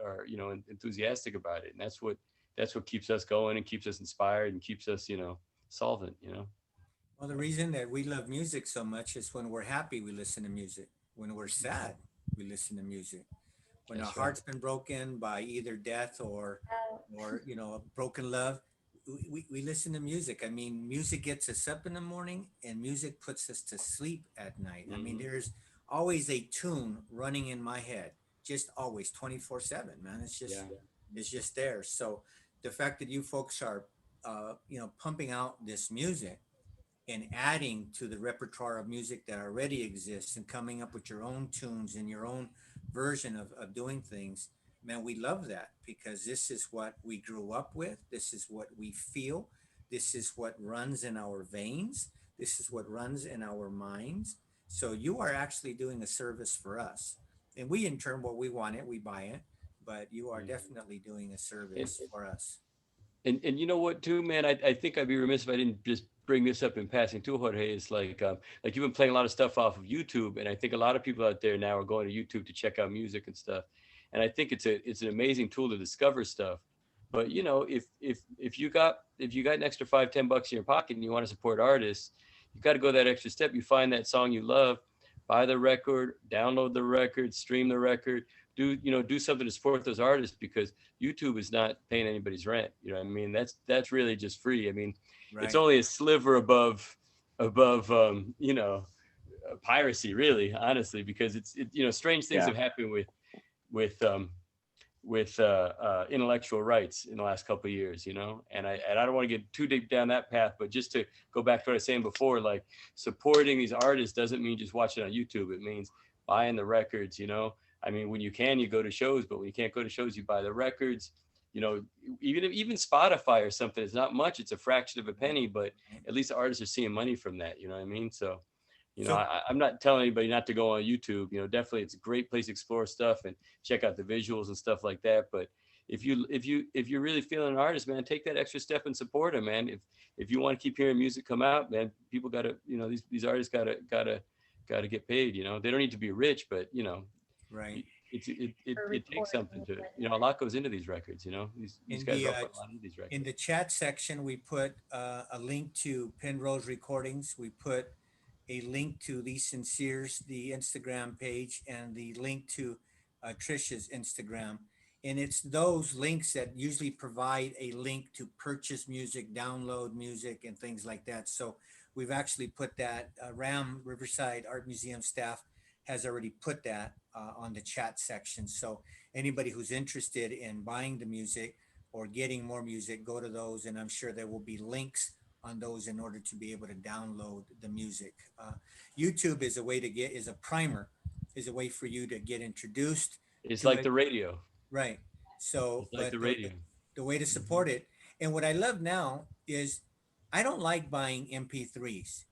are, you know, enthusiastic about it. And that's what keeps us going and keeps us inspired and keeps us, you know, solvent, you know. Well, the reason that we love music so much is when we're happy, we listen to music. When we're sad, we listen to music. When That's our right. heart's been broken by either death or you know, a broken love, we listen to music. I mean, music gets us up in the morning and music puts us to sleep at night. I mean, there's always a tune running in my head, just always 24/7, man. It's just there. So the fact that you folks are, you know, pumping out this music and adding to the repertoire of music that already exists and coming up with your own tunes and your own version of doing things, man, we love that because this is what we grew up with. This is what we feel. This is what runs in our veins. This is what runs in our minds. So you are actually doing a service for us. And we, in turn, what we want it, we buy it. But you are definitely doing a service for us. And you know what too, man, I think I'd be remiss if I didn't just bring this up in passing too, Jorge. Is like you've been playing a lot of stuff off of YouTube, and I think a lot of people out there now are going to YouTube to check out music and stuff. And I think it's an amazing tool to discover stuff. But you know, if you got an extra $5-10 in your pocket and you want to support artists, you got to go that extra step. You find that song you love, buy the record, download the record, stream the record, do something to support those artists, because YouTube is not paying anybody's rent. You know what I mean? That's really just free. I mean, it's only a sliver above you know, piracy, really, honestly, because you know, strange things have happened with intellectual rights in the last couple of years, you know, and I don't want to get too deep down that path, but just to go back to what I was saying before, like, supporting these artists doesn't mean just watching on YouTube. It means buying the records, you know. I mean, when you can, you go to shows, but when you can't go to shows, you buy the records. You know, even Spotify or something, it's not much. It's a fraction of a penny, but at least the artists are seeing money from that. You know what I mean? So, you know, I'm not telling anybody not to go on YouTube. You know, definitely it's a great place to explore stuff and check out the visuals and stuff like that. But if you're really feeling an artist, man, take that extra step and support them, man. If you want to keep hearing music come out, man, people gotta, you know, these artists gotta get paid. You know, they don't need to be rich, but you know. Right. It takes something to, you know, a lot goes into these records, you know, these guys are putting a lot into these records. In the chat section, we put a link to Penrose Recordings. We put a link to Thee Sinseers, the Instagram page, and the link to Trish's Instagram. And it's those links that usually provide a link to purchase music, download music, and things like that. So we've actually put that, Riverside Art Museum staff has already put that on the chat section. So anybody who's interested in buying the music or getting more music, go to those, and I'm sure there will be links on those in order to be able to download the music. YouTube is a way to is a primer, is a way for you to get introduced. It's like the radio. Right. So it's like the radio. The way to support it. And what I love now is I don't like buying MP3s.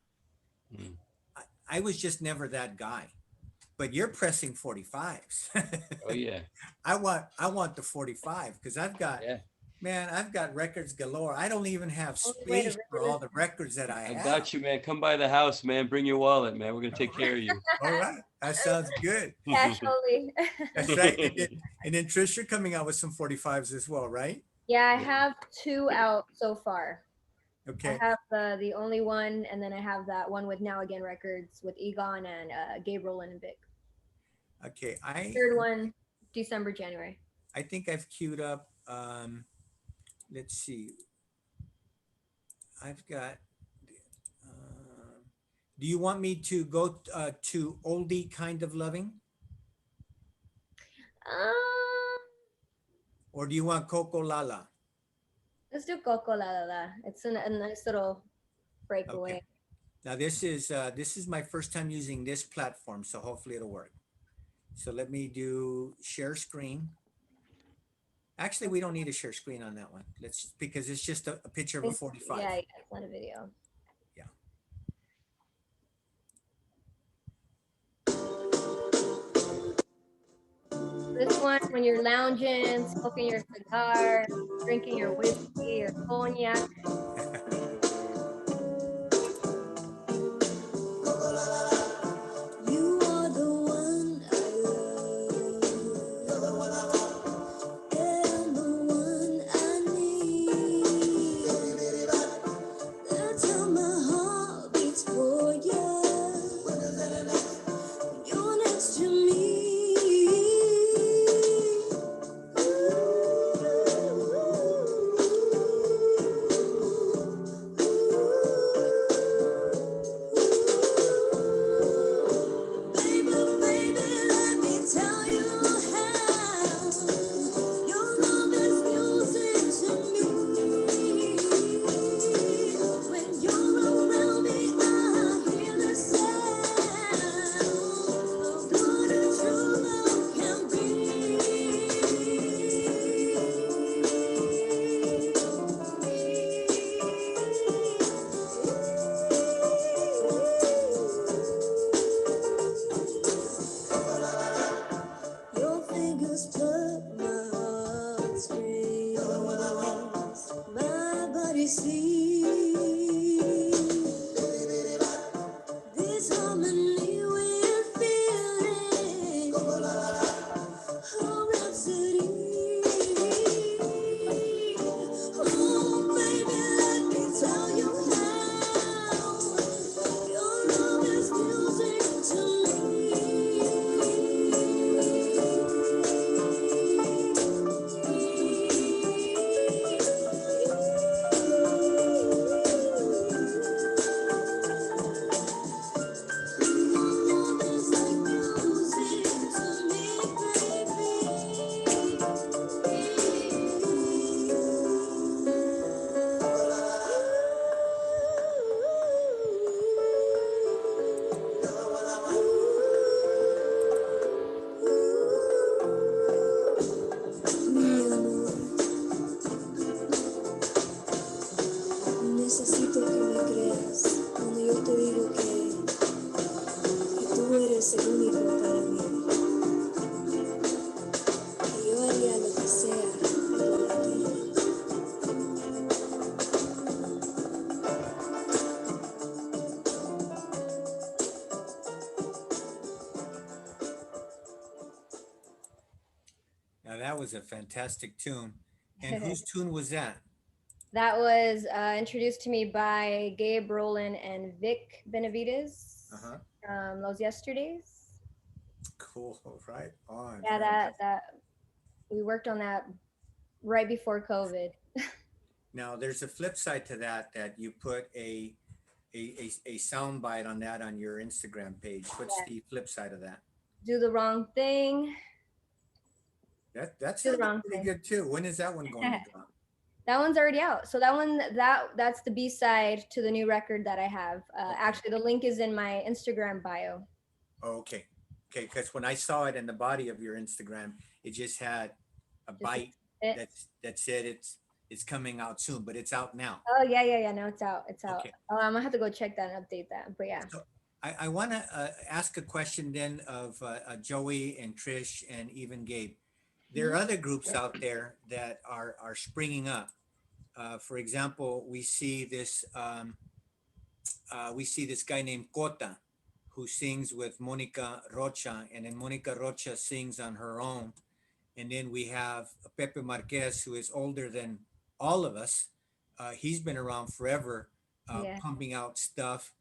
I was just never that guy. But you're pressing 45s. Oh yeah. I want the 45 because I've got records galore. I don't even have space for all the records that I have. I got you, man. Come by the house, man. Bring your wallet, man. We're gonna take care of you. All right, that sounds good. Cash only. That's right. And then Trish, you're coming out with some 45s as well, right? Yeah, I have 2 out so far. Okay. I have the only one, and then I have that one with Now Again Records with Egon and Gabriel and Vic. Okay, third one, December, January. I think I've queued up. Let's see. I've got. Do you want me to go to Oldie Kind of Loving? Or do you want Coco Lala? Let's do Coco La La La. It's a nice little breakaway. Okay. Now this is my first time using this platform, so hopefully it'll work. So let me do share screen. Actually, we don't need a share screen on that one. Let's, because it's just a picture of a 45. Yeah, it's not a video. Yeah. This one, when you're lounging, smoking your cigar, drinking your whiskey or cognac. You are the one I love, and the one I need. That's how my heart beats for you. You're next to me. Baby, baby, let me tell you how your love is music to me. When you're around me, I hear the sound of what a true love can be. Your fingers pluck my heartstrings, my body sleeps. This harmony we're feeling, a rhapsody. Oh, baby, let me tell you how your love is music to me. Love is like music to me, Mi amor, necesito que me creas cuando yo te digo que tú eres el único para mí. Y yo haría lo que sea por ti. Now that was a fantastic tune. And whose tune was that? That was introduced to me by Gabe Rowland and Vic Benavides Uh-huh. from Los Yesterdays. Cool. Right on. Yeah, that we worked on that right before COVID. Now there's a flip side to that, that you put a sound bite on that on your Instagram page. What's Yeah. the flip side of that? Do the wrong thing. That's Do the wrong pretty thing. good too. When is that one going to drop? That one's already out. So that's the B-side to the new record that I have. Actually, the link is in my Instagram bio. Oh, okay. Okay, because when I saw it in the body of your Instagram, it just had a bite. it. That's it. It's coming out soon, but it's out now. Oh yeah. No, it's out. It's out. Okay. I'm gonna have to go check that and update that. But yeah. So I want to ask a question then of Joey and Trish and even Gabe. There are other groups out there that are springing up. For example, we see this guy named Cota, who sings with Monica Rocha, and then Monica Rocha sings on her own. And then we have Pepe Marquez, who is older than all of us. He's been around forever, Yeah. pumping out stuff.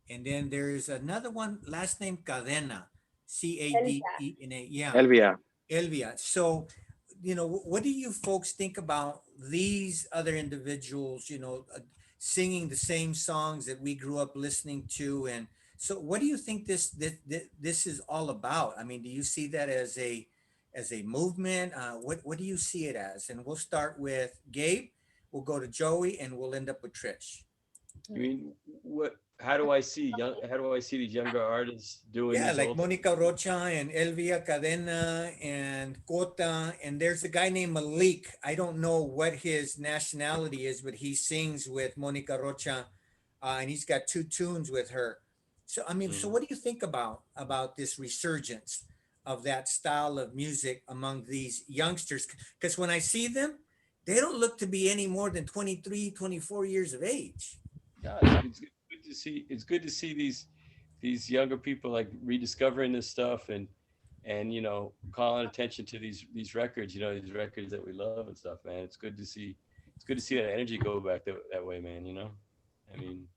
And then there's another one, last name Cadena, Cadena. Yeah, Elvia. Elvia. So, what do you folks think about these other individuals, singing the same songs that we grew up listening to? And so what do you think this is all about? I mean, do you see that as as a movement? What do you see it as? And we'll start with Gabe, we'll go to Joey, and we'll end up with Trish. You mean what? How do I see these younger artists doing Yeah, these like old? Monica Rocha and Elvia Cadena and Cota, and there's a guy named Malik. I don't know what his nationality is, but he sings with Monica Rocha, and he's got 2 tunes with her. So I mean, so what do you think about this resurgence of that style of music among these youngsters? Because when I see them, they don't look to be any more than 23, 24 years of age. Yeah, it's good to see. It's good to see these younger people like rediscovering this stuff and you know, calling attention to these records. You know, these records that we love and stuff, man. It's good to see. It's good to see that energy go back that way, man. You know, I mean,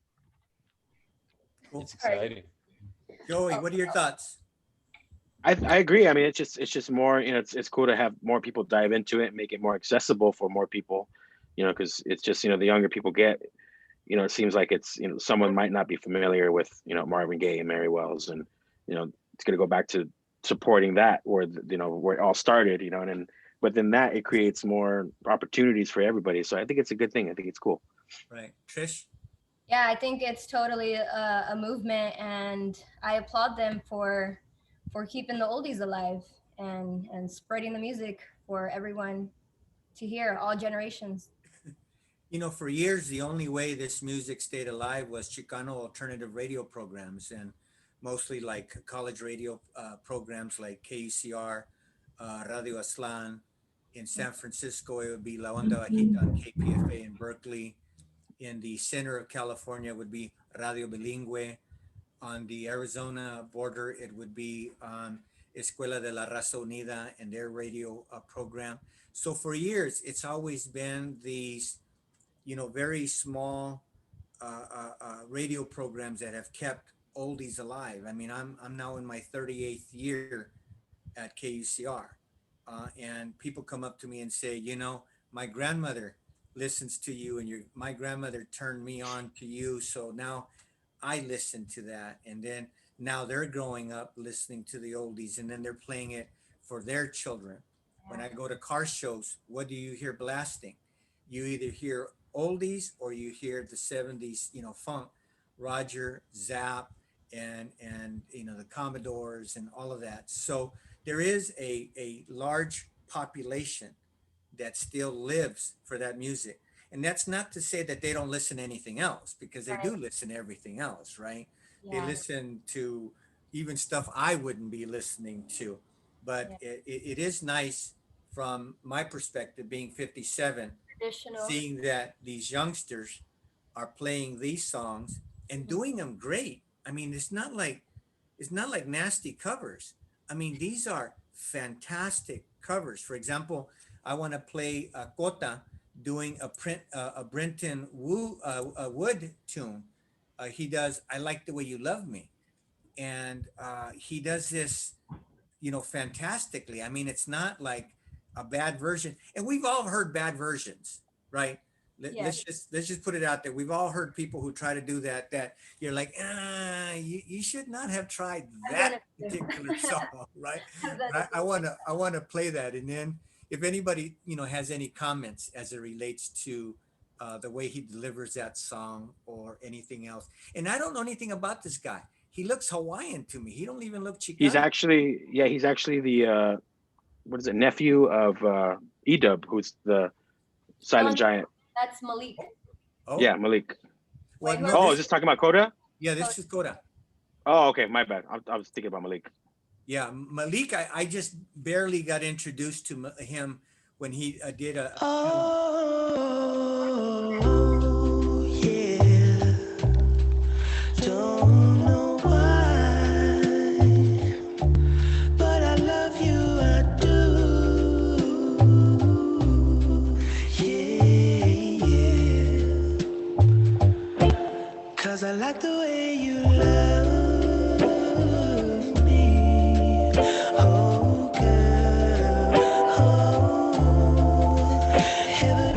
it's exciting. Joey, what are your thoughts? I agree. I mean, it's just more, you know, it's cool to have more people dive into it, make it more accessible for more people, you know, because it's just, you know, the younger people get, you know, it seems like it's, you know, someone might not be familiar with, you know, Marvin Gaye and Mary Wells, and, you know, it's going to go back to supporting that where, you know, where it all started, you know, and then within that, it creates more opportunities for everybody. So I think it's a good thing. I think it's cool. Right. Trish? Yeah, I think it's totally a movement, and I applaud them for keeping the oldies alive and spreading the music for everyone to hear, all generations. You know, for years, the only way this music stayed alive was Chicano alternative radio programs, and mostly like college radio programs like KUCR, Radio Aztlan. In San Francisco, it would be La Onda Bajita on KPFA in Berkeley. In the center of California would be Radio Bilingüe. On the Arizona border, it would be Escuela de la Raza Unida and their radio program. So for years, it's always been these, you know, very small radio programs that have kept oldies alive. I mean, I'm now in my 38th year at KUCR, and people come up to me and say, you know, my grandmother listens to you, and my grandmother turned me on to you, so now I listen to that. And then now they're growing up listening to the oldies, and then they're playing it for their children. When I go to car shows, what do you hear blasting? You either hear oldies or you hear the 70s, you know, funk, Roger, Zapp, and you know, the Commodores and all of that. So there is a large population that still lives for that music. And that's not to say that they don't listen to anything else, because they do listen to everything else, right? They listen to even stuff I wouldn't be listening to. But it is nice from my perspective, being 57, Traditional. seeing that these youngsters are playing these songs and doing them great. I mean, it's not like nasty covers. I mean, these are fantastic covers. For example, I want to play Cota doing a Brenton Wood tune. He does "I Like the Way You Love Me," and he does this, you know, fantastically. I mean, it's not like a bad version, and we've all heard bad versions, right? Let's just put it out there. We've all heard people who try to do that you're like, you should not have tried that particular song, right? I want to play that, and then if anybody, you know, has any comments as it relates to the way he delivers that song or anything else. And I don't know anything about this guy. He looks Hawaiian to me. He don't even look Chicano. He's actually the what is it, nephew of Edub, who's the silent giant. That's Malik. Oh. Yeah, Malik. Well, no, Oh, is this talking about Coda? Yeah, this is Coda. Oh, okay, my bad. I was thinking about Malik. Yeah, Malik, I just barely got introduced to him when he did a. Oh, yeah. Don't know why, but I love you, I do. Yeah, yeah. 'Cause I like the way you love me. Oh, girl. Oh, heaven.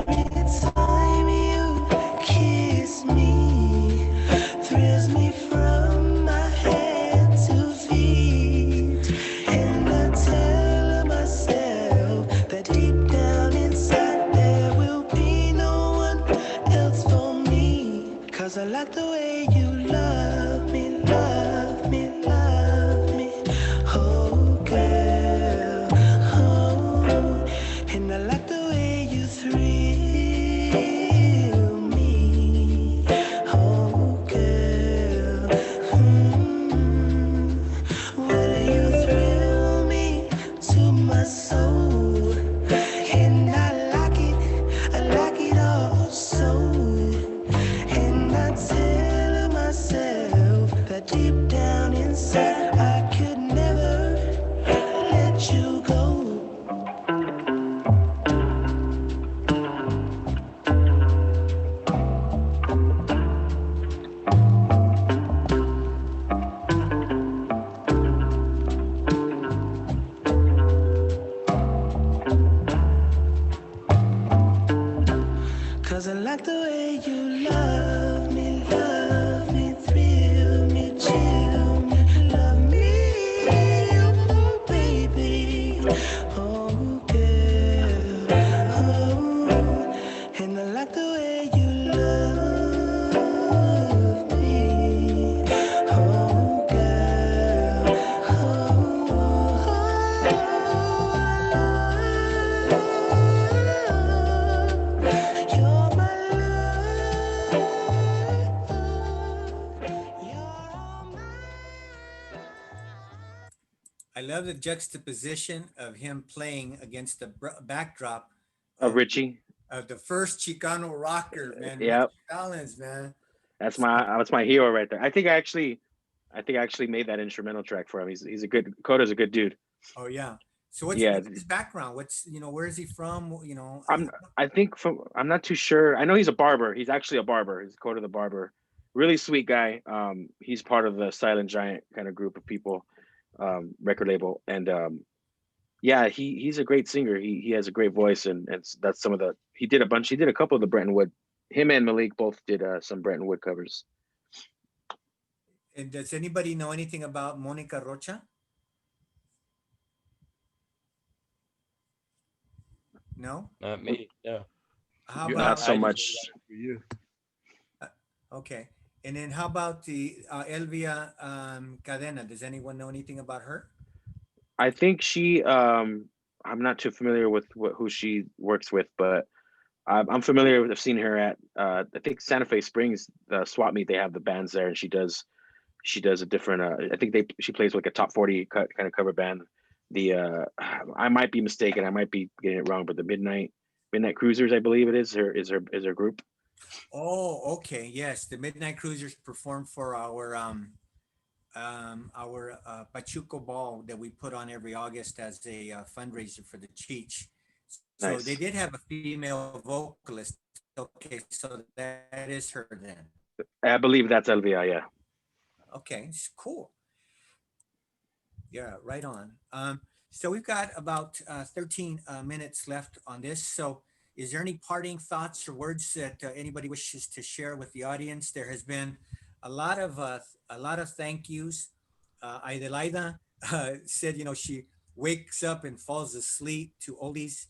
I love the juxtaposition of him playing against the backdrop Of of Richie. the first Chicano rocker, man. Yeah, Richie Valens, man. that's So, my hero right there. I think I actually made that instrumental track for him. He's a good Coda's a good dude. oh yeah. So Yeah, what's his background? What's where is he from? I'm not too sure. I know he's a barber. He's actually a barber. He's Coda the barber. Really sweet guy. He's part of the Silent Giant kind of group of people, record label, and yeah, he's a great singer. He has a great voice, and that's some of the he did a couple of the Bretton Wood. Him and Malik both did some Bretton Wood covers. And does anybody know anything about Monica Rocha? No? Not me. No. How You- about Not so I just much. know that for you. okay. And then how about the Elvia Cadena? Does anyone know anything about her? I think she. I'm not too familiar with who she works with, but I'm familiar with. I've seen her at. I think Santa Fe Springs, the swap meet. They have the bands there, and she does a different. I think she plays like a top 40 kind of cover band. The I might be mistaken. I might be getting it wrong, but the Midnight Cruisers, I believe it is her group. Oh, okay. Yes, the Midnight Cruisers performed for our Pachuco Ball that we put on every August as a fundraiser for the Cheech. So Nice. they did have a female vocalist. Okay, so that is her then. I believe that's Elvia. Yeah. Okay, it's cool. Yeah, right on. So we've got about 13 minutes left on this. So is there any parting thoughts or words that anybody wishes to share with the audience? There has been a lot of thank yous. Adelaida said, she wakes up and falls asleep to oldies.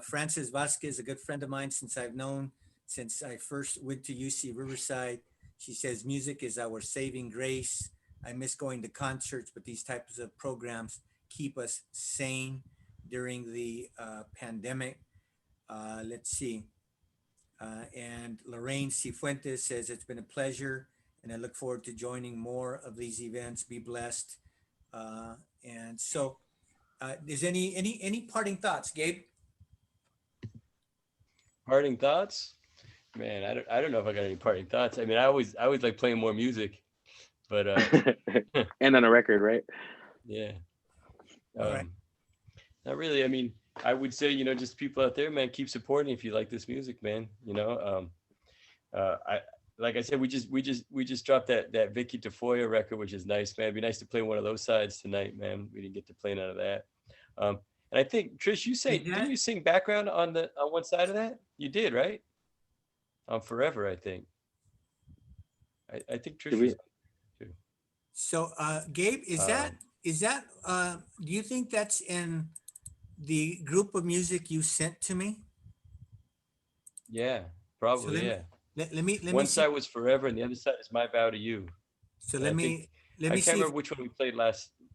Francis Vasquez, a good friend of mine since I first went to UC Riverside. She says music is our saving grace. I miss going to concerts, but these types of programs keep us sane during the pandemic. Let's see. And Lorraine Cifuentes says it's been a pleasure, and I look forward to joining more of these events. Be blessed. And so, is any parting thoughts, Gabe? Parting thoughts? Man, I don't know if I got any parting thoughts. I mean, I always like playing more music, but And on a record, right? yeah. All right. Not really. I mean, I would say, just people out there, man, keep supporting if you like this music, man. Like I said, we just dropped that Vicky Tafoya record, which is nice, man. It'd be nice to play one of those sides tonight, man. We didn't get to play none of that. And I think Trish, didn't you sing background on one side of that? You did, right? On Forever, I think. I think Trish was too. So, Gabe, is that do you think that's in the group of music you sent to me? Yeah, probably. So Yeah. Let me One see. side was Forever, and the other side is My Vow to You. So And let I me can't see. remember which one we played last time.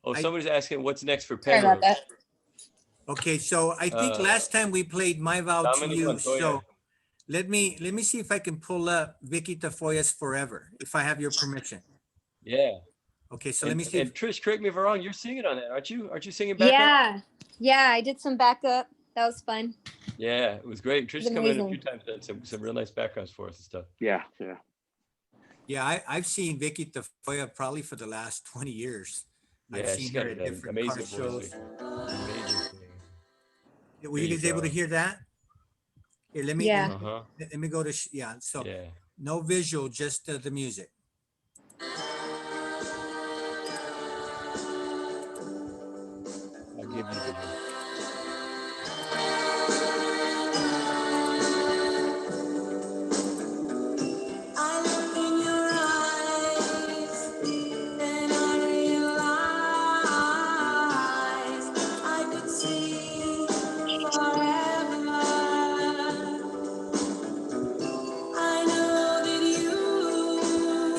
Oh, I- somebody's asking what's next for Sorry about Penrose. that. Okay, so I think last time we played My Vow to Dominic You. Montoya. So let me see if I can pull up Vicky Tafoya's Forever, if I have your permission. Yeah. Okay, so let me see. And Trish, correct me if I'm wrong. You're singing on that, aren't you? Aren't you singing backup? Yeah, I did some backup. That was fun. Yeah, it was great. Trish was come in a few amazing. times, done some real nice backgrounds for us and stuff. Yeah. Yeah, I've seen Vicky Tafoya probably for the last 20 years. I've Yeah, she's seen got her at an different amazing car voice. shows. Amazing singer. Were you guys able to hear that? Here, let me Yeah. Uh-huh. let me go to so Yeah. no visual, just the music. I'll give you the I look in your eyes, and I realize I could see forever. I know that you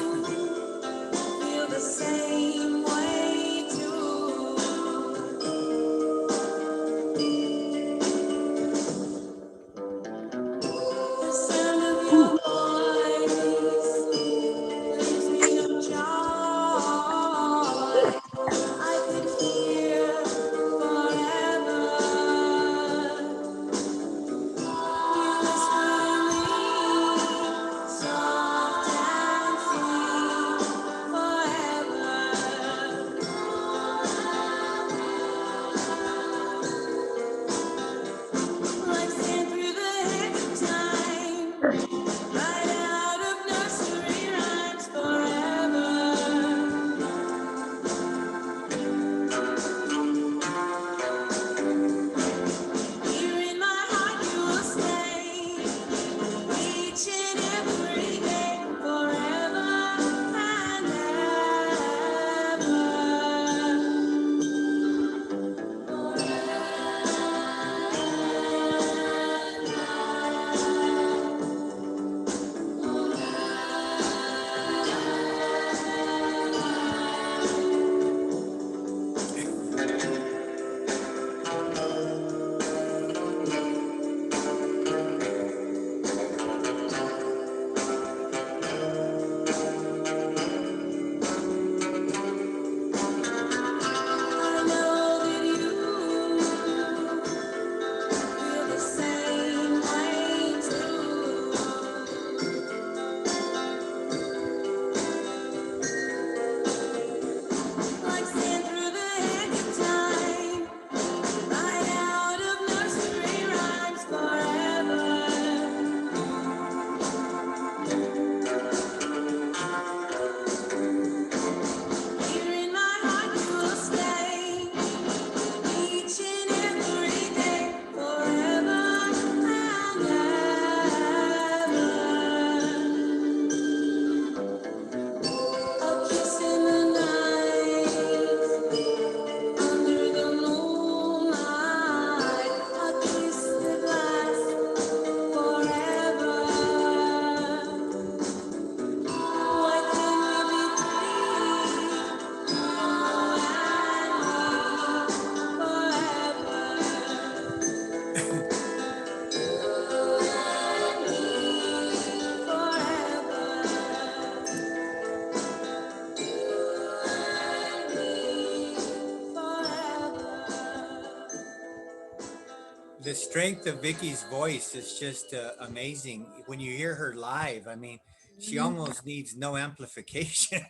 The strength of Vicky's voice is just amazing. When you hear her live, I mean, she almost needs no amplification.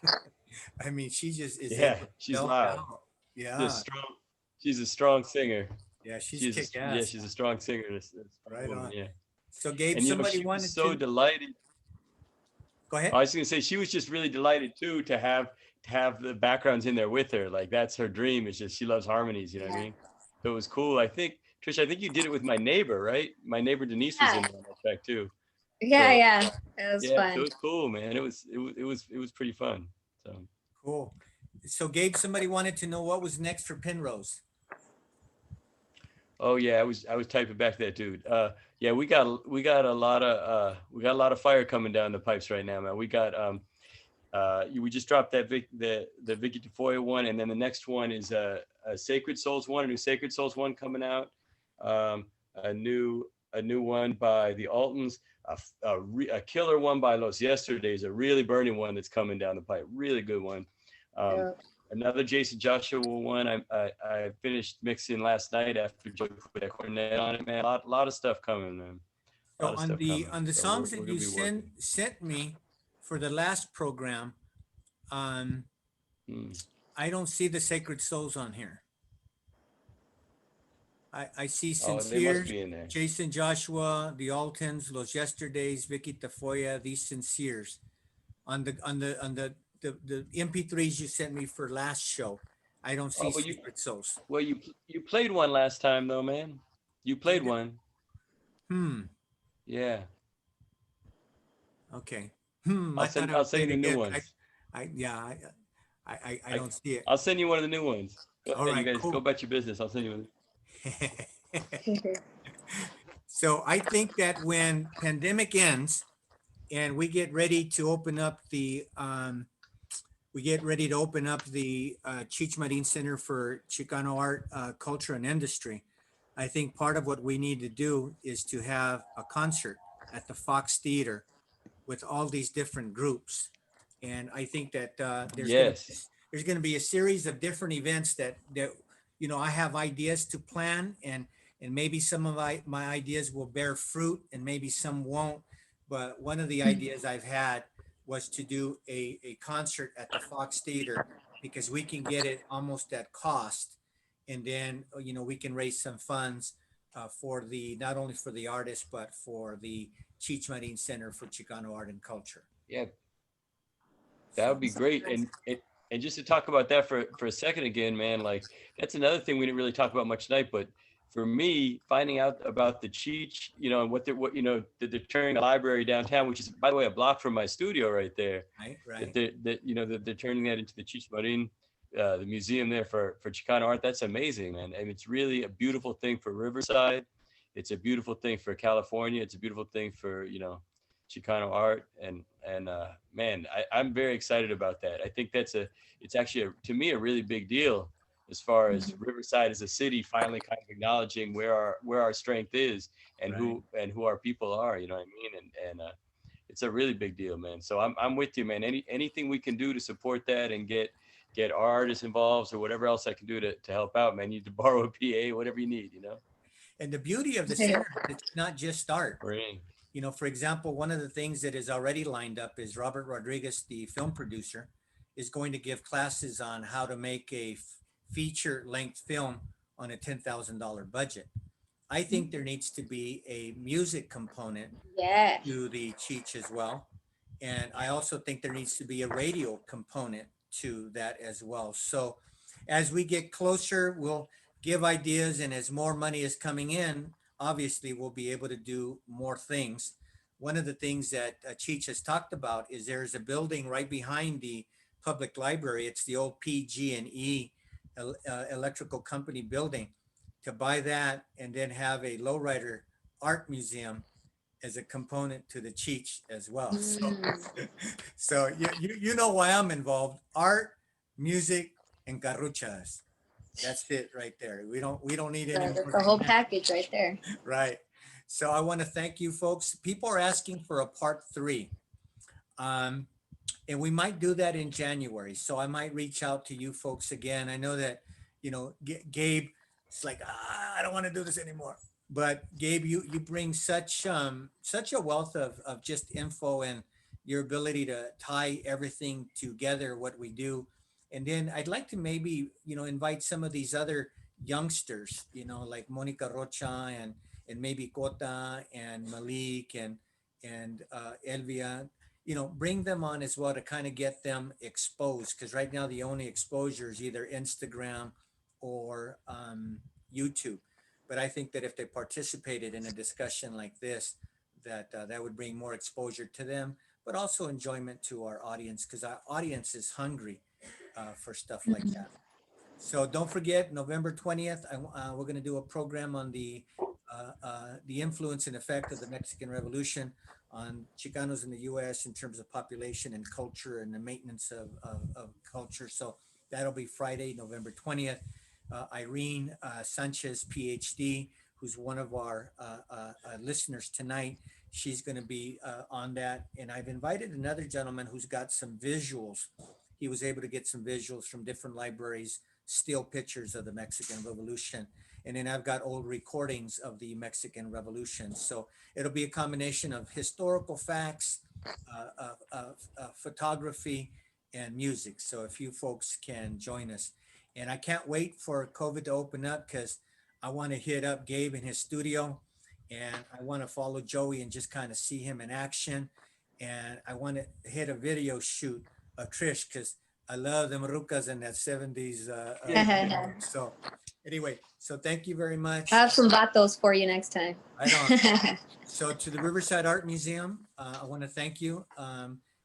I mean, she just is Yeah, able to she's belt loud. out. She's Yeah, strong. She's a strong singer. yeah, she's She's kick yeah, ass. she's a strong singer. This Right woman, on. yeah. So, Gabe, And somebody she was wanted so to delighted. go ahead. I was gonna say she was just really delighted too to have the backgrounds in there with her. Like that's her dream. It's just she loves harmonies. You know what I mean? So it was cool. I think Trish, I think you did it with my neighbor, right? My neighbor Denise was in Yeah. there on that track too. Yeah, So yeah. It was yeah, so fun. it was cool, man. It was pretty fun. So Cool. So, Gabe, somebody wanted to know what was next for Penrose. oh yeah, I was typing back that dude. Yeah, we got a lot of fire coming down the pipes right now, man. We got we just dropped that the Vicky Tafoya one, and then the next one is a Sacred Souls one, a new Sacred Souls one coming out, a new one by the Altons, a killer one by Los Yesterdays, a really burning one that's coming down the pipe, really good one. Dope. Another Jason Joshua one. I finished mixing last night after Joe put that cornet on it, man. A lot of stuff coming, man. A So lot of stuff coming. on the So songs we're that gonna you be working. sent me for the last program, um, Hmm. I don't see the Sacred Souls on here. I see Oh, they must Sinseers, be in there. Jason Joshua, the Altons, Los Yesterdays, Vicky Tafoya, These Sinseers. On the MP3s you sent me for last show, I don't see Oh, but Sacred Souls. well, you played one last time though, man. You played Did it? one. Hmm. Yeah. Okay. I thought I I'll would play send it you the new again. ones. I don't see it. I'll send you one of the new ones. Go All ahead, right, you guys cool. go about your business. I'll send you one. So I think that when pandemic ends and we get ready to open up the Cheech Marin Center for Chicano Art Culture and Industry, I think part of what we need to do is to have a concert at the Fox Theater with all these different groups. And I think that Yes. there's gonna be a series of different events that I have ideas to plan, and maybe some of my ideas will bear fruit and maybe some won't. But one of the ideas I've had was to do a concert at the Fox Theater because we can get it almost at cost. And then, we can raise some funds for not only for the artists, but for the Cheech Marin Center for Chicano Art and Culture. Yeah, that would be great. And just to talk about that for a second again, man, like that's another thing we didn't really talk about much tonight, but for me, finding out about the Cheech, and what that they're turning a library downtown, which is, by the way, a block from my studio right there. Right. That they're turning that into the Cheech Marin, the museum there for Chicano art. That's amazing, man. And it's really a beautiful thing for Riverside. It's a beautiful thing for California. It's a beautiful thing for, Chicano art. And man, I'm very excited about that. I think it's actually to me a really big deal as far as Riverside as a city finally kind of acknowledging where our strength is and who our people are, you know what I mean? And it's a really big deal, man. So I'm with you, man. Anything we can do to support that and get artists involved or whatever else I can do to help out, man. You need to borrow a PA, whatever you need, And the beauty of the center, it's not just art. Right. For example, one of the things that is already lined up is Robert Rodriguez, the film producer, is going to give classes on how to make a feature length film on a $10,000 budget. I think there needs to be a music component to the Cheech as well. And I also think there needs to be a radio component to that as well. So as we get closer, we'll give ideas, and as more money is coming in, obviously we'll be able to do more things. One of the things that Cheech has talked about is there's a building right behind the public library. It's the old PG&E electrical company building. To buy that and then have a lowrider art museum as a component to the Cheech as well. So you know why I'm involved: art, music, and garruchas. That's it right there. We don't need any more. That's the whole package right there. Right. So I want to thank you folks. People are asking for a part 3. And we might do that in January. So I might reach out to you folks again. I know that, Gabe, it's like, I don't want to do this anymore. But Gabe, you bring such a wealth of just info and your ability to tie everything together, what we do. And then I'd like to maybe, invite some of these other youngsters, like Monica Rocha and maybe Kota and Malik and Elvia, bring them on as well to kind of get them exposed. Because right now the only exposure is either Instagram or YouTube. But I think that if they participated in a discussion like this, that would bring more exposure to them, but also enjoyment to our audience, because our audience is hungry for stuff like that. So don't forget, November 20th, we're going to do a program on the influence and effect of the Mexican Revolution on Chicanos in the U.S. in terms of population and culture and the maintenance of culture. So that'll be Friday, November 20th. Irene Sanchez, PhD, who's one of our listeners tonight. She's going to be on that. And I've invited another gentleman who's got some visuals. He was able to get some visuals from different libraries, still pictures of the Mexican Revolution. And then I've got old recordings of the Mexican Revolution. So it'll be a combination of historical facts, photography, and music. So if you folks can join us. And I can't wait for COVID to open up, because I want to hit up Gabe in his studio, and I want to follow Joey and just kind of see him in action. And I want to hit a video shoot of Trish, because I love the marucas in that 70s. So anyway, so thank you very much. I have some vatos for you next time. So to the Riverside Art Museum, I want to thank you.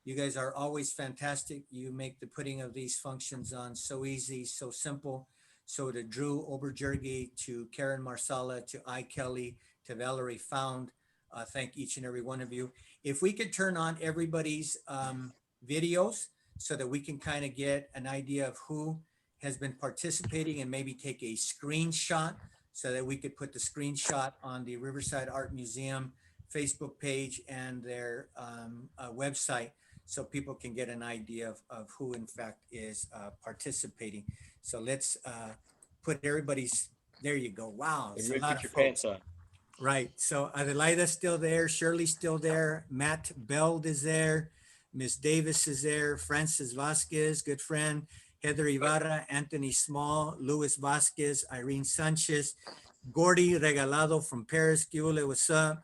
You guys are always fantastic. You make the putting of these functions on so easy, so simple. So to Drew Oberjergi, to Karen Marsala, to I. Kelly, to Valerie Found, thank each and every one of you. If we could turn on everybody's videos so that we can kind of get an idea of who has been participating, and maybe take a screenshot so that we could put the screenshot on the Riverside Art Museum Facebook page and their website, so people can get an idea of who in fact is participating. So let's put everybody's, there you go. Wow. It's a lot of your folks. pants on. Right. So Adelaida's still there. Shirley's still there. Matt Beld is there. Miss Davis is there. Francis Vasquez, good friend. Heather Ibarra, Anthony Small, Luis Vasquez, Irene Sanchez, Gordy Regalado from Paris. Kiule, what's up?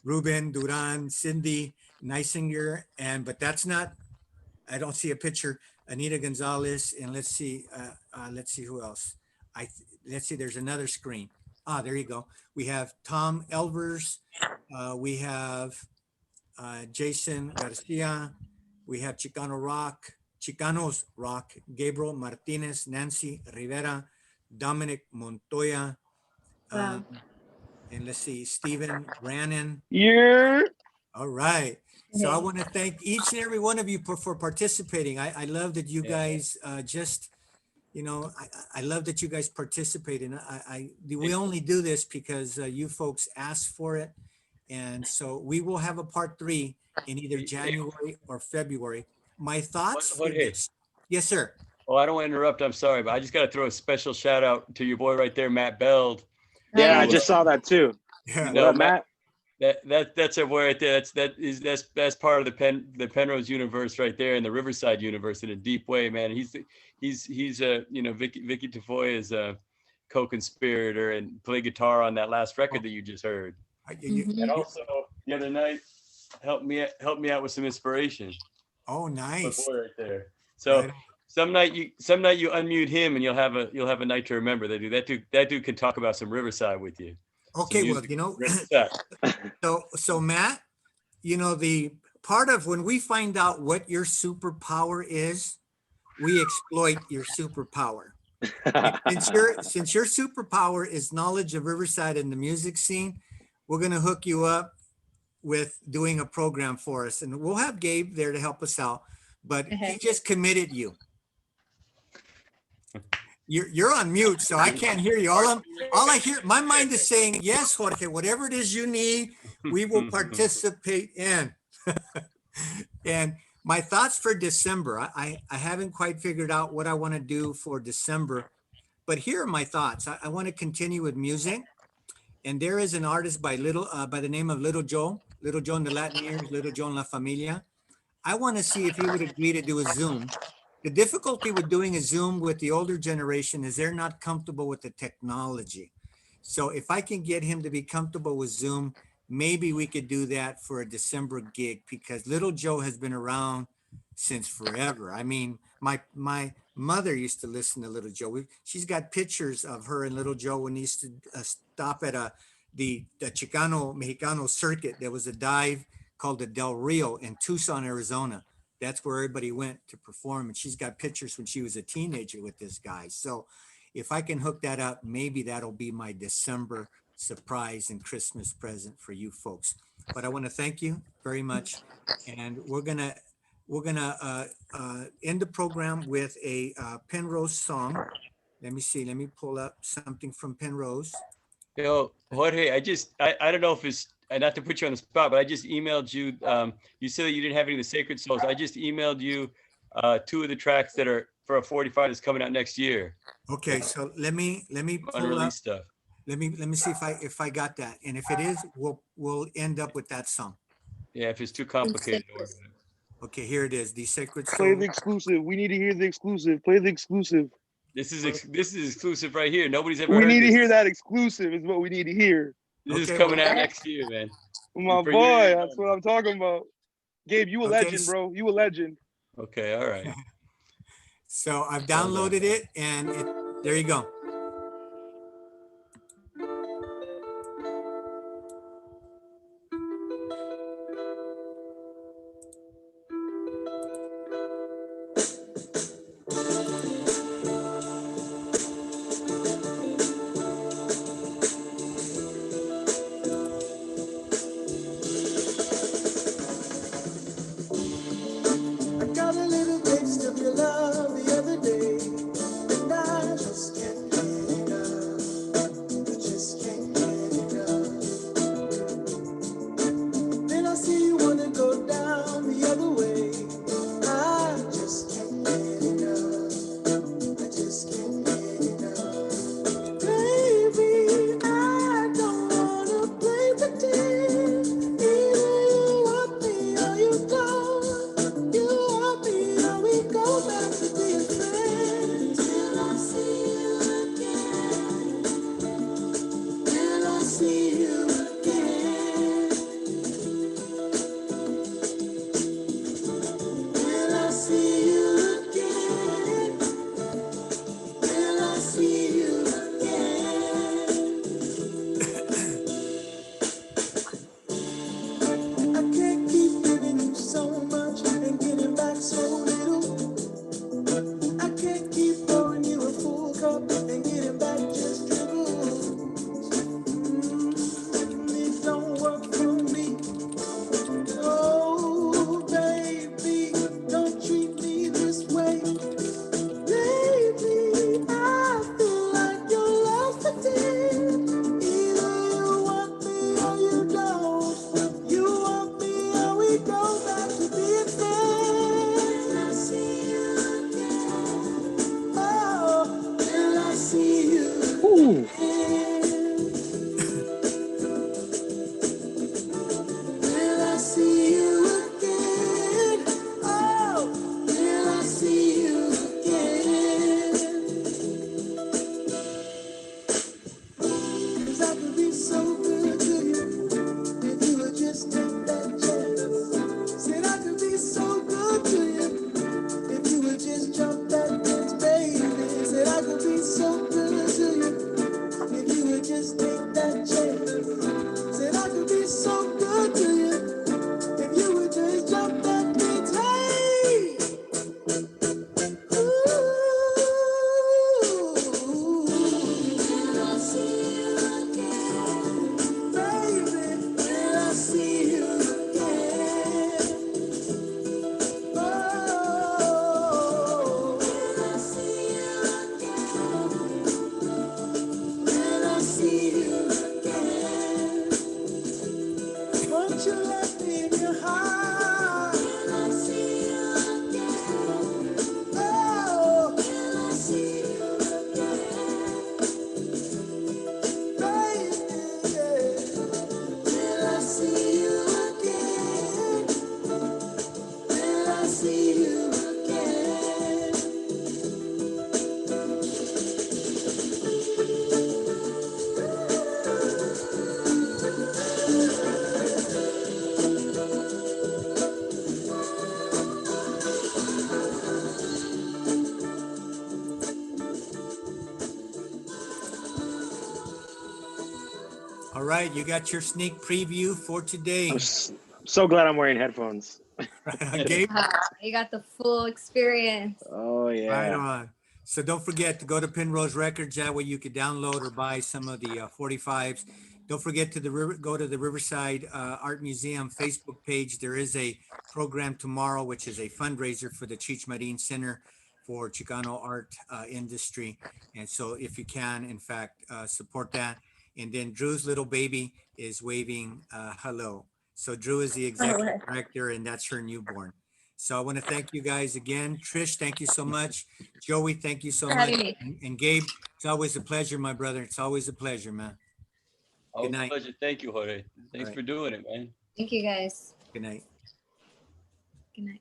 Ruben Duran, Cindy Neisinger, but that's not, I don't see a picture. Anita Gonzalez, and let's see who else. Let's see, there's another screen. There you go. We have Tom Elvers. We have Jason Garcia. We have Chicanos Rock, Gabriel Martinez, Nancy Rivera, Dominic Montoya. And let's see, Stephen Brannon. Yeah. All right. So I want to thank each and every one of you for participating. I love that you guys I love that you guys participate. And we only do this because you folks asked for it. And so we will have a part 3 in either January or February. My thoughts. Yes, sir. Oh, I don't want to interrupt. I'm sorry, but I just got to throw a special shout out to your boy right there, Matt Beld. Yeah, I just saw that too. Yeah. Well, Matt. That's a boy right there. That's part of the Penrose universe right there, in the Riverside universe in a deep way, man. He's Vicky Tafoy is a co-conspirator and play guitar on that last record that you just heard. And also the other night helped me out with some inspiration. Oh, nice. My boy right there. So right. some night you unmute him and you'll have a night to remember. That dude can talk about some Riverside with you. Okay, well, so Matt, the part of when we find out what your superpower is, we exploit your superpower. Since your superpower is knowledge of Riverside and the music scene, we're going to hook you up with doing a program for us, and we'll have Gabe there to help us out, but he just committed you. You're on mute, so I can't hear you. All I hear, my mind is saying, yes, Jorge, whatever it is you need, we will participate in. And my thoughts for December, I haven't quite figured out what I want to do for December, but here are my thoughts. I want to continue with music. And there is an artist by the name of Little Joe and the Latin Ears, Little Joe and La Familia. I want to see if he would agree to do a Zoom. The difficulty with doing a Zoom with the older generation is they're not comfortable with the technology. So if I can get him to be comfortable with Zoom, maybe we could do that for a December gig, because Little Joe has been around since forever. I mean, my mother used to listen to Little Joe. She's got pictures of her and Little Joe when he used to stop at the Chicano Mexicano circuit. There was a dive called the Del Rio in Tucson, Arizona. That's where everybody went to perform. And she's got pictures when she was a teenager with this guy. So if I can hook that up, maybe that'll be my December surprise and Christmas present for you folks. But I want to thank you very much. And we're gonna end the program with a Penrose song. Let me see. Let me pull up something from Penrose. Yo, Jorge, I don't know if it's, not to put you on the spot, but I just emailed you. You said that you didn't have any of the Sacred Souls. I just emailed you 2 of the tracks that are for a 45 that's coming out next year. Okay, so let me pull up. Unreleased stuff. Let me see if I got that. And if it is, we'll end up with that song. Yeah, if it's too complicated. don't worry about it. Okay, here it is. The Sacred Play Soul. the exclusive. We need to hear the exclusive. Play the exclusive. This is exclusive right here. Nobody's ever We heard need to this. hear that exclusive. Is what we need to hear. This Okay, is coming well, out next year, man. My For boy, you. that's what I'm talking about. Gabe, you a Okay, legend, bro. You a legend. Okay, all right. So I've downloaded it, and there you go. I got a little taste of your love the other day, and I just can't get enough. I just can't get enough. Then I see you wanna go down the other way. I just can't get enough. I just can't get enough. Baby, I don't wanna play pretend. Either you want me or you don't. You want me or we go back to being friends. Till I see you again. Till I see you again. Till I see you again. Till I see you again. I can't keep giving you so much and getting back so little. I can't keep pouring you a full cup and getting back just dribbles. It don't work for me. Oh, baby, don't treat me this way. Baby, I feel like you're lost again. Either you want me or you don't. You want me or we go back to being friends. I see you again. All right, you got your sneak preview for today. I'm so glad I'm wearing headphones. Gabe, You got the full experience. Oh right yeah. on. So don't forget to go to Penrose Records. That way you could download or buy some of the 45s. Don't forget to go to the Riverside Art Museum Facebook page. There is a program tomorrow, which is a fundraiser for the Cheech Marin Center for Chicano art industry. And so if you can, in fact, support that. And then Drew's little baby is waving hello. So Drew is the executive director, and that's her newborn. So I want to thank you guys again. Trish, thank you so much. Joey, thank you so For much. having me. And Gabe, it's always a pleasure, my brother. It's always a pleasure, man. Always a night. pleasure. Thank you, Jorge. Thanks right. for doing it, man. Thank you guys. Good night. Good night.